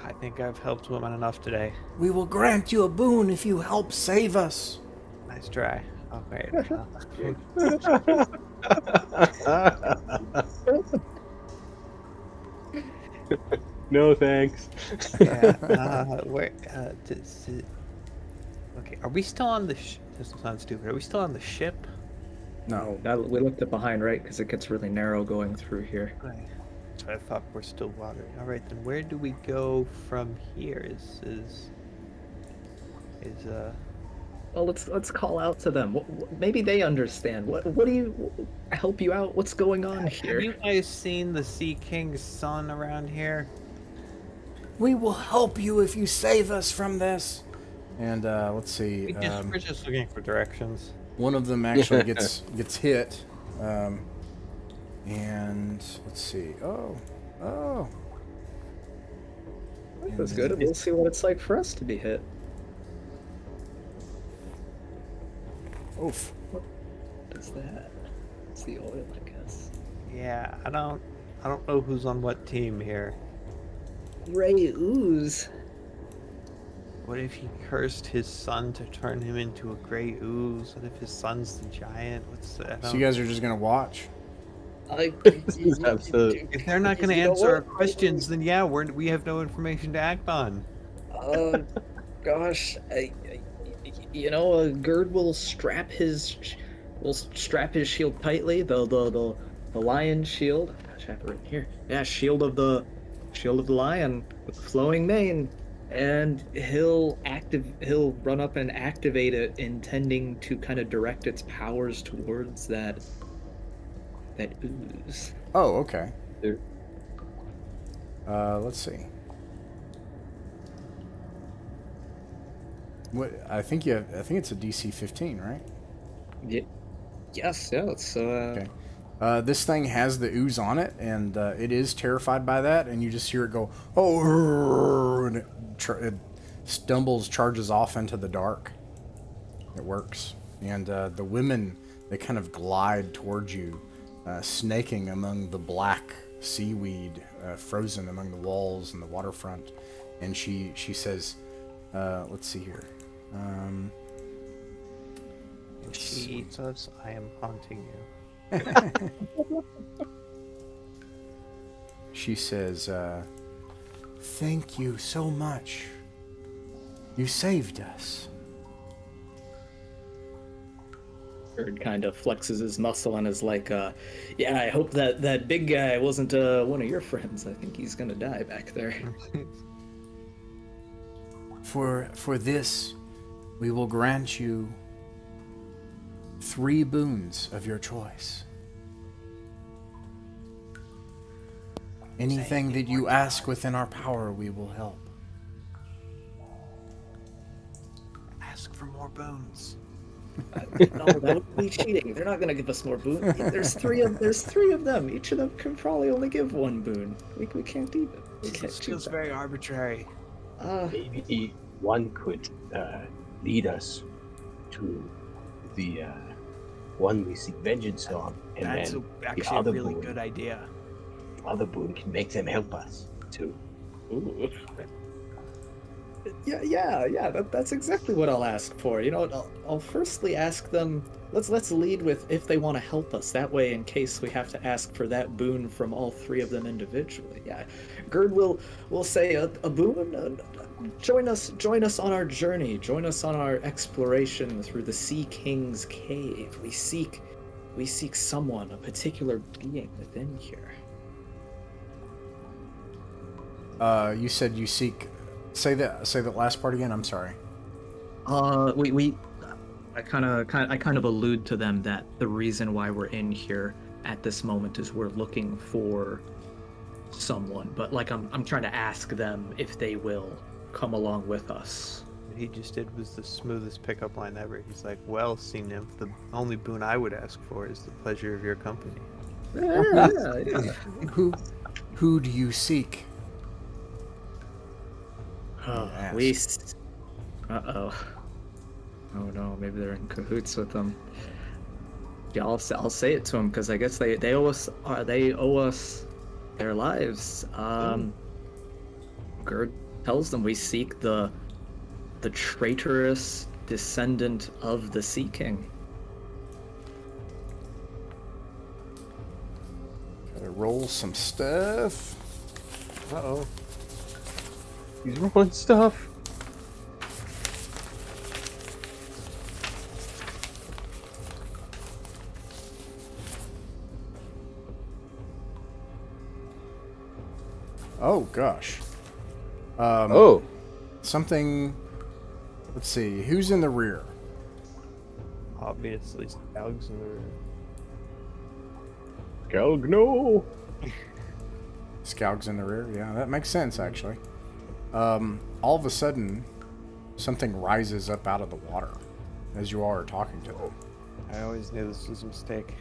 I think I've helped women enough today. We will grant you a boon if you help save us. Nice try. Oh, great. No thanks. Yeah. Where? Okay. Are we still on the? This sounds stupid. Are we still on the ship? No. We looked at behind, right? Because it gets really narrow going through here. Okay. So I thought we're still wandering. All right, then where do we go from here? Well, let's call out to them. Maybe they understand. What do you help you out? What's going on here? Have you guys seen the Sea King's son around here? We will help you if you save us from this. And let's see. We're just looking for directions. One of them actually gets hit. And let's see. Oh. That's good. We'll see what it's like for us to be hit. Oof. What is that? It's the oil, I guess. Yeah, I don't know who's on what team here. Gray ooze. What if he cursed his son to turn him into a gray ooze? What if his son's the giant? What's that? So you guys are just gonna watch? If they're not going to answer our questions, then yeah, we have no information to act on. Gosh, Gerd will strap his shield tightly. The lion shield. Gosh, I have it written here. Yeah, shield of the lion with the flowing mane, and he'll run up and activate it, intending to kind of direct its powers towards that ooze. Oh, okay. Let's see. What I think it's a DC 15, right? Yeah. Yes. Yeah. It's okay. This thing has the ooze on it, and it is terrified by that. And you just hear it go, oh, and it stumbles, charges off into the dark. It works, and the women, they kind of glide towards you. Snaking among the black seaweed frozen among the walls and the waterfront, and she says, let's see here. If she eats us, I am haunting you. She says, thank you so much. You saved us. Kind of flexes his muscle and is like, yeah, I hope that big guy wasn't one of your friends. I think he's gonna die back there. For this, we will grant you 3 boons of your choice. Anything that you ask within our power, we will help. Ask for more boons. No, that would be cheating. They're not gonna give us more boons. There's three of them. Each of them can probably only give 1 boon. We can't even. This feels very arbitrary. Maybe one could lead us to the one we seek vengeance on, and that's then actually a really good idea. The other boon can make them help us too. Ooh. Yeah. That's exactly what I'll ask for. I'll firstly ask them. Let's lead with if they want to help us. That way, in case we have to ask for that boon from all 3 of them individually. Yeah, Gerd will say a boon. Join us on our journey. Join us on our exploration through the Sea King's cave. We seek someone, a particular being within here. You said you seek. Say that last part again. I'm sorry. I kind of allude to them that the reason why we're in here at this moment is we're looking for someone, but like I'm trying to ask them if they will come along with us. What he just did was the smoothest pickup line ever. He's like, well, C-Nymph, the only boon I would ask for is the pleasure of your company. Yeah. Who do you seek? Uh-oh. Oh no, maybe they're in cahoots with them. Yeah, I'll say it to them because I guess they owe us their lives. Gerd tells them we seek the traitorous descendant of the Sea King. Gotta roll some stuff. Uh-oh. He's rolling stuff. Oh gosh. Oh. Something. Let's see. Who's in the rear? Obviously, Skalg's in the rear. Skalg, no. Skalg's in the rear. Yeah, that makes sense actually. All of a sudden, something rises up out of the water as you all are talking to them. I always knew this was a mistake.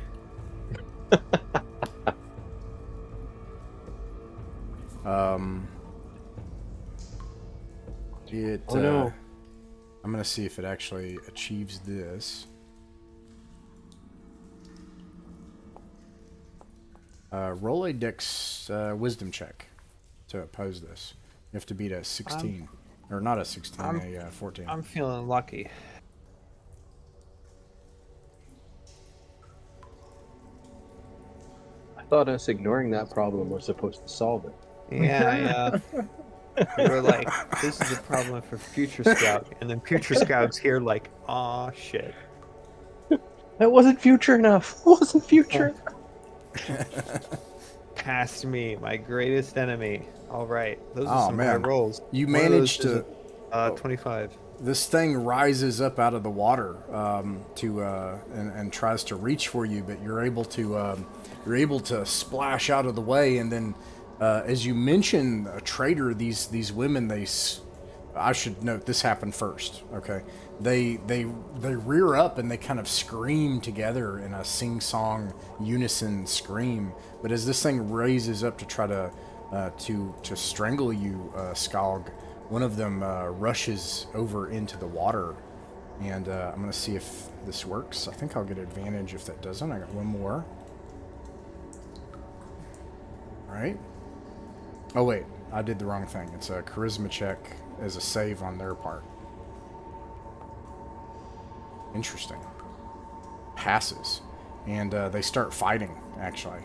It. Oh no. I'm gonna see if it actually achieves this. Roll a Dex Wisdom check to oppose this. You have to beat a 16, or not a 16, a 14. I'm feeling lucky. I thought us ignoring that problem was supposed to solve it. Yeah, we were like, this is a problem for Future Scout, and then Future Scout's here like, aw, shit. That wasn't future enough. Wasn't future. Past me, my greatest enemy. All right, those Oh, are some high man. rolls. You One of those managed is to. 25. This thing rises up out of the water and tries to reach for you, but you're able to splash out of the way. And then, as you mention a traitor, these women, I should note this happened first. Okay, they rear up and they kind of scream together in a sing-song unison scream. But as this thing raises up to try to strangle you, Skalg, one of them rushes over into the water, and I'm going to see if this works. I think I'll get advantage if that doesn't. I got one more. All right. Oh, wait. I did the wrong thing. It's a charisma check as a save on their part. Interesting. Passes. And they start fighting, actually.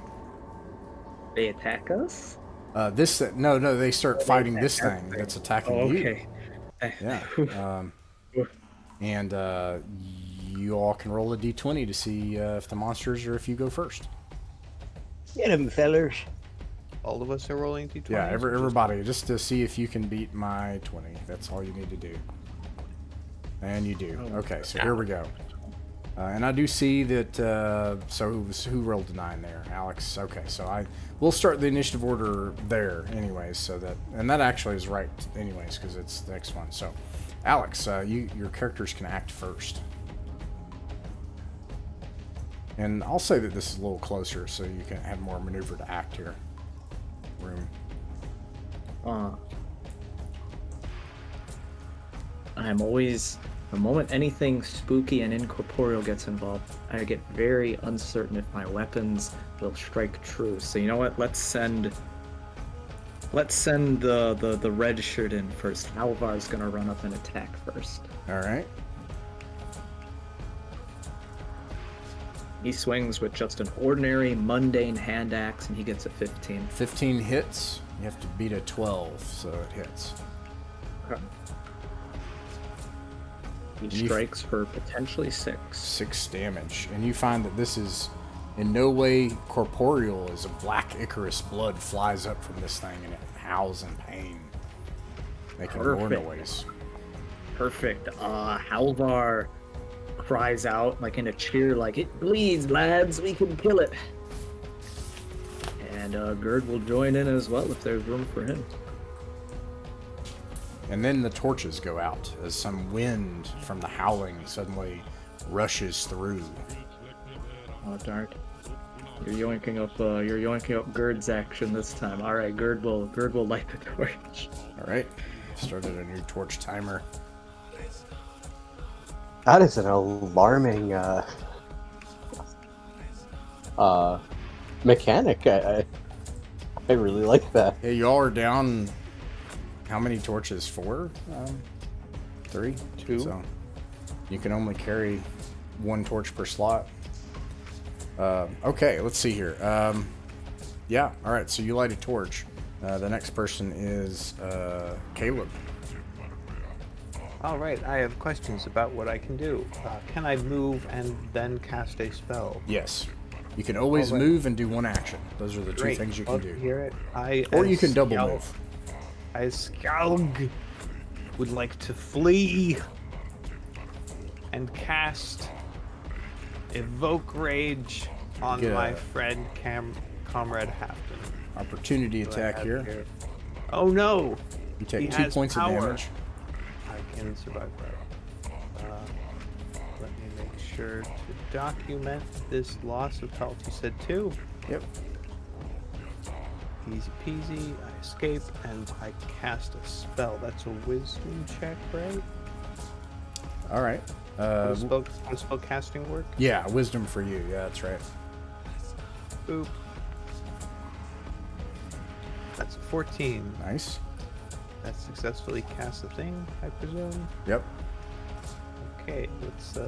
They attack us? No, they start fighting this thing that's attacking Oh, you. okay. Yeah. And you all can roll a d20 to see if the monsters or if you go first. Get him, fellers. All of us are rolling d20. Yeah, everybody, just to see if you can beat my 20. That's all you need to do. And you do. Okay, so here we go. And I do see that, so who rolled a 9 there? Alex. Okay, so we'll start the initiative order there anyways, so that actually is right anyways, because it's the next one. So, Alex, your characters can act first. And I'll say that this is a little closer, so you can have more maneuver to act here. Room. I'm always, the moment anything spooky and incorporeal gets involved, I get very uncertain if my weapons will strike true. So you know what? Let's send the red shirt in first. Alvar's gonna run up and attack first. All right. He swings with just an ordinary, mundane hand axe, and he gets a 15. 15 hits. You have to beat a 12, so it hits. Okay. He strikes for potentially 6. 6 damage. And you find that this is in no way corporeal, as a black Icarus blood flies up from this thing and it howls in pain, making more noise. Perfect. Halvar cries out like in a cheer, like, "It bleeds, lads, we can kill it." And Gerd will join in as well if there's room for him. And then the torches go out as some wind from the howling suddenly rushes through. Oh darn! You're yoinking up Gerd's action this time. All right, Gerd will light the torch. All right, started a new torch timer. That is an alarming mechanic. I really like that. Hey, y'all are down. How many torches? 4? 3? 2. So you can only carry 1 torch per slot. Okay, let's see here. Yeah, all right. So you light a torch, The next person is Caleb. All right, I have questions about what I can do. Can I move and then cast a spell? Yes. You can always All right. move and do one action. Those are the two Great. things you can Love do. to hear it. Or you can double move. I, Skylda, would like to flee and cast Evoke Rage on Get my a- friend Comrade Hafton. Opportunity Who I attack have here. Oh no! You take He 2 has points power. of damage. I can survive that. Let me make sure to document this loss of health. You said 2. Yep. Easy peasy. I escape and I cast a spell. That's a wisdom check, right? All right. How does spell casting work? Yeah, wisdom for you. Yeah, that's right. Boop. That's a 14. Nice. That successfully cast the thing, I presume. Yep. Okay, let's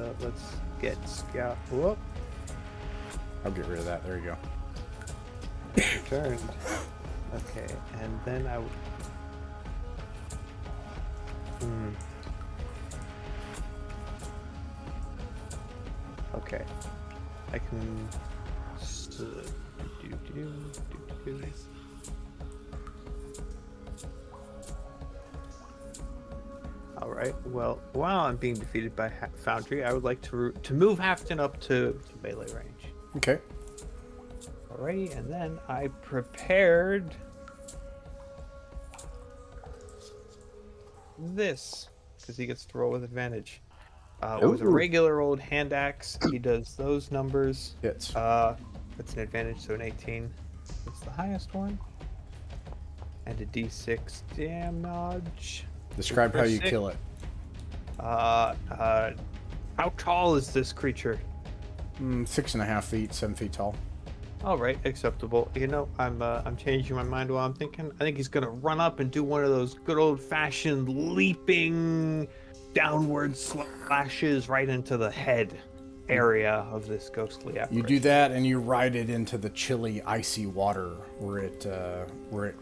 get scout. Whoop. I'll get rid of that. There you go. Returned. Okay, and then I. Okay, I can. All right. Well, while I'm being defeated by Foundry, I would like to move Hafton up to melee range. Okay. Alrighty, and then I prepared this because he gets to roll with advantage. With a Ooh. regular old hand axe, he does those numbers. Hits. That's an advantage, so an 18. That's the highest one. And a d6 damage. Describe how you Six. kill it. How tall is this creature? 6.5 feet, 7 feet tall. All right, acceptable. You know, I'm changing my mind while I'm thinking. I think he's gonna run up and do one of those good old-fashioned leaping downward slashes right into the head area of this ghostly apparition. You do that, and you ride it into the chilly, icy water where it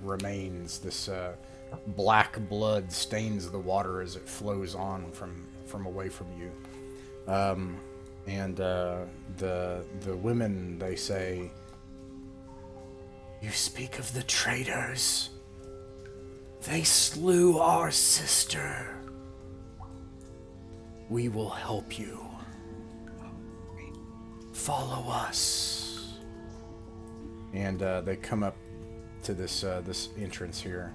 remains. This black blood stains the water as it flows on from away from you. And the women, they say, "You speak of the traitors. They slew our sister. We will help you. Follow us." And they come up to this entrance here.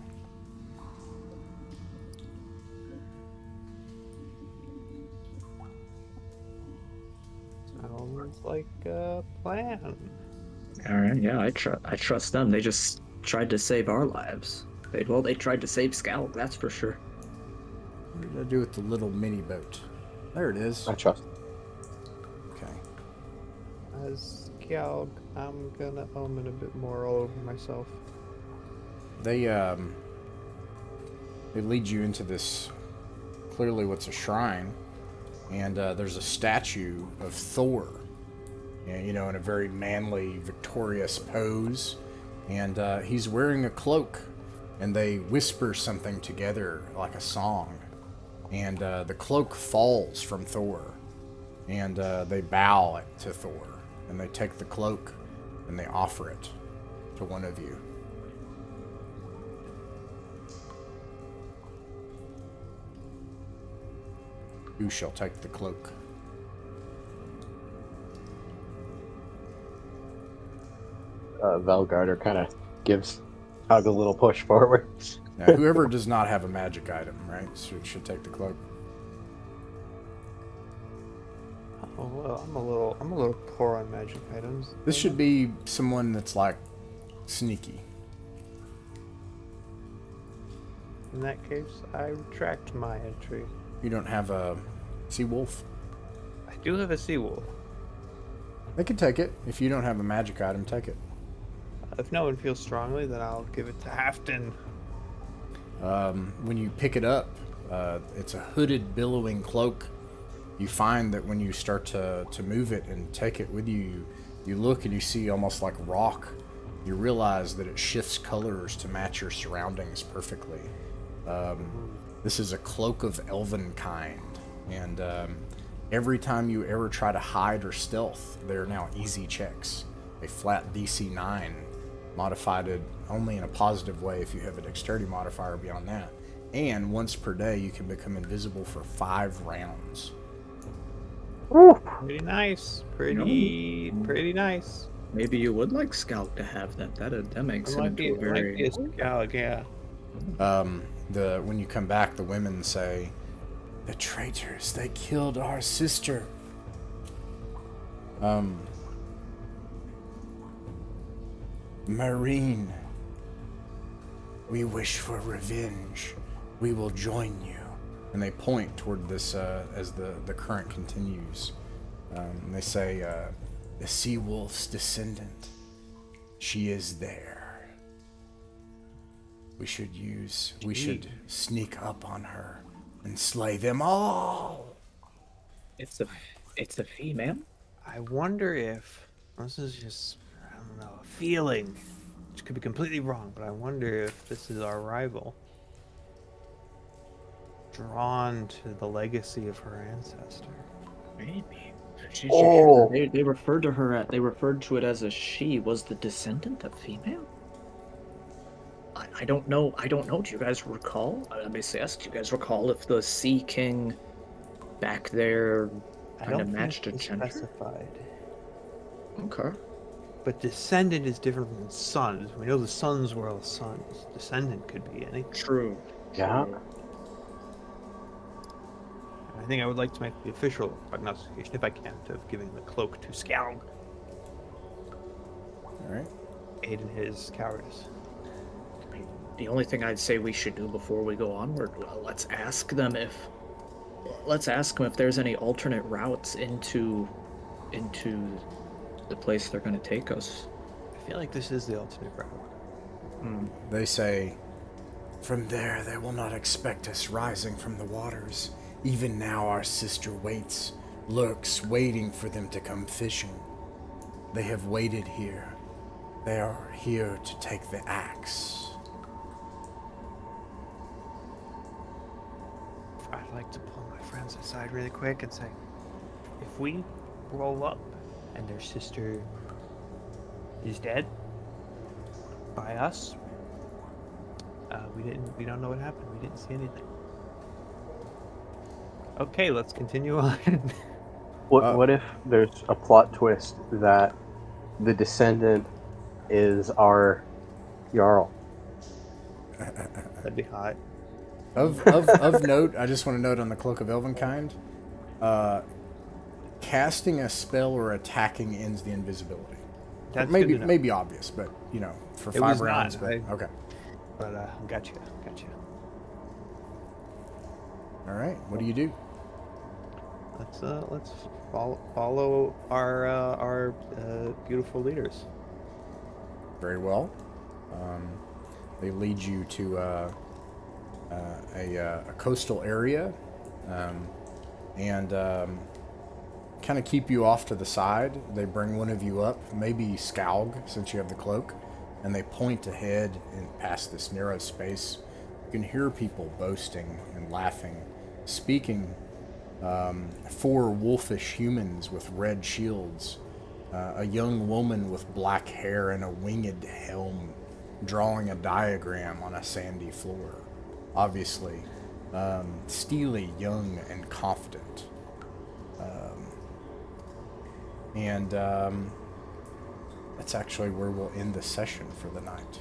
Sounds like a plan. All right, yeah, I trust them. They just tried to save our lives. They tried to save Scout, that's for sure. What did I do with the little mini boat? There it is. I trust. Okay. As Skalg, I'm gonna omen a bit more all over myself. They lead you into this, clearly what's a shrine, and there's a statue of Thor, you know, in a very manly, victorious pose, and he's wearing a cloak, and they whisper something together like a song, and the cloak falls from Thor, and they bow it to Thor, and they take the cloak and they offer it to one of you. Who shall take the cloak? Valgarder kind of gives Hug a little push forward. Now, whoever does not have a magic item, right, should take the cloak. Oh well, I'm a little poor on magic items. This should be someone that's like sneaky. In that case, I retract my entry. You don't have a sea wolf? I do have a seawolf. They can take it. If you don't have a magic item, take it. If no one feels strongly, then I'll give it to Hafton. When you pick it up, it's a hooded, billowing cloak. You find that when you start to move it and take it with you, you look and you see almost like rock You realize that it shifts colors to match your surroundings perfectly. This is a cloak of elven kind, and every time you ever try to hide or stealth, they are now easy checks. A flat DC 9, modified only in a positive way if you have a dexterity modifier beyond that. And once per day, you can become invisible for 5 rounds. Pretty nice. Pretty nice. Maybe you would like Scout to have that. That makes him into a very... Might be a scout, yeah. When you come back, the women say, "The traitors, they killed our sister." Marine, we wish for revenge. We will join you. And they point toward this as the current continues. And they say, the sea wolf's descendant. She is there. We should sneak up on her and slay them all. It's a female? I wonder if this is just, I don't know, a feeling, which could be completely wrong, but I wonder if this is our rival, drawn to the legacy of her ancestor. Maybe. Oh. They referred to it as a she. Was the descendant a female? I don't know. Do you guys recall? I basically asked, do you guys recall if the Sea King back there kind of matched a gender? Specified. Okay. But descendant is different from sons. We know the sons were all sons. Descendant could be any. True. Yeah. I think I would like to make the official prognostication, if I can, of giving the cloak to Skylda. Alright. Aid in his cowardice. The only thing I'd say we should do before we go onward, let's ask them if there's any alternate routes into the place they're going to take us. I feel like this is the ultimate route. They say, "From there they will not expect us rising from the waters. Even now our sister lurks, waiting for them to come fishing. They have waited here. They are here to take the axe." I'd like to pull my friends aside really quick and say, if we roll up and their sister is dead by us, we don't know what happened. We didn't see anything. Okay, let's continue on. What if there's a plot twist that the descendant is our Jarl? That'd be hot. Of note, I just want to note on the Cloak of Elvenkind, casting a spell or attacking ends the invisibility. That's maybe obvious, but for 5 rounds. Not, okay. But gotcha. All right. What do you do? Let's follow our beautiful leaders. Very well. They lead you to a coastal area, and kind of keep you off to the side. They bring one of you up, maybe Skalg, since you have the cloak, and they point ahead and past this narrow space. You can hear people boasting and laughing, speaking. 4 wolfish humans with red shields, a young woman with black hair and a winged helm, drawing a diagram on a sandy floor. Obviously, steely, young, and confident. And that's actually where we'll end the session for the night.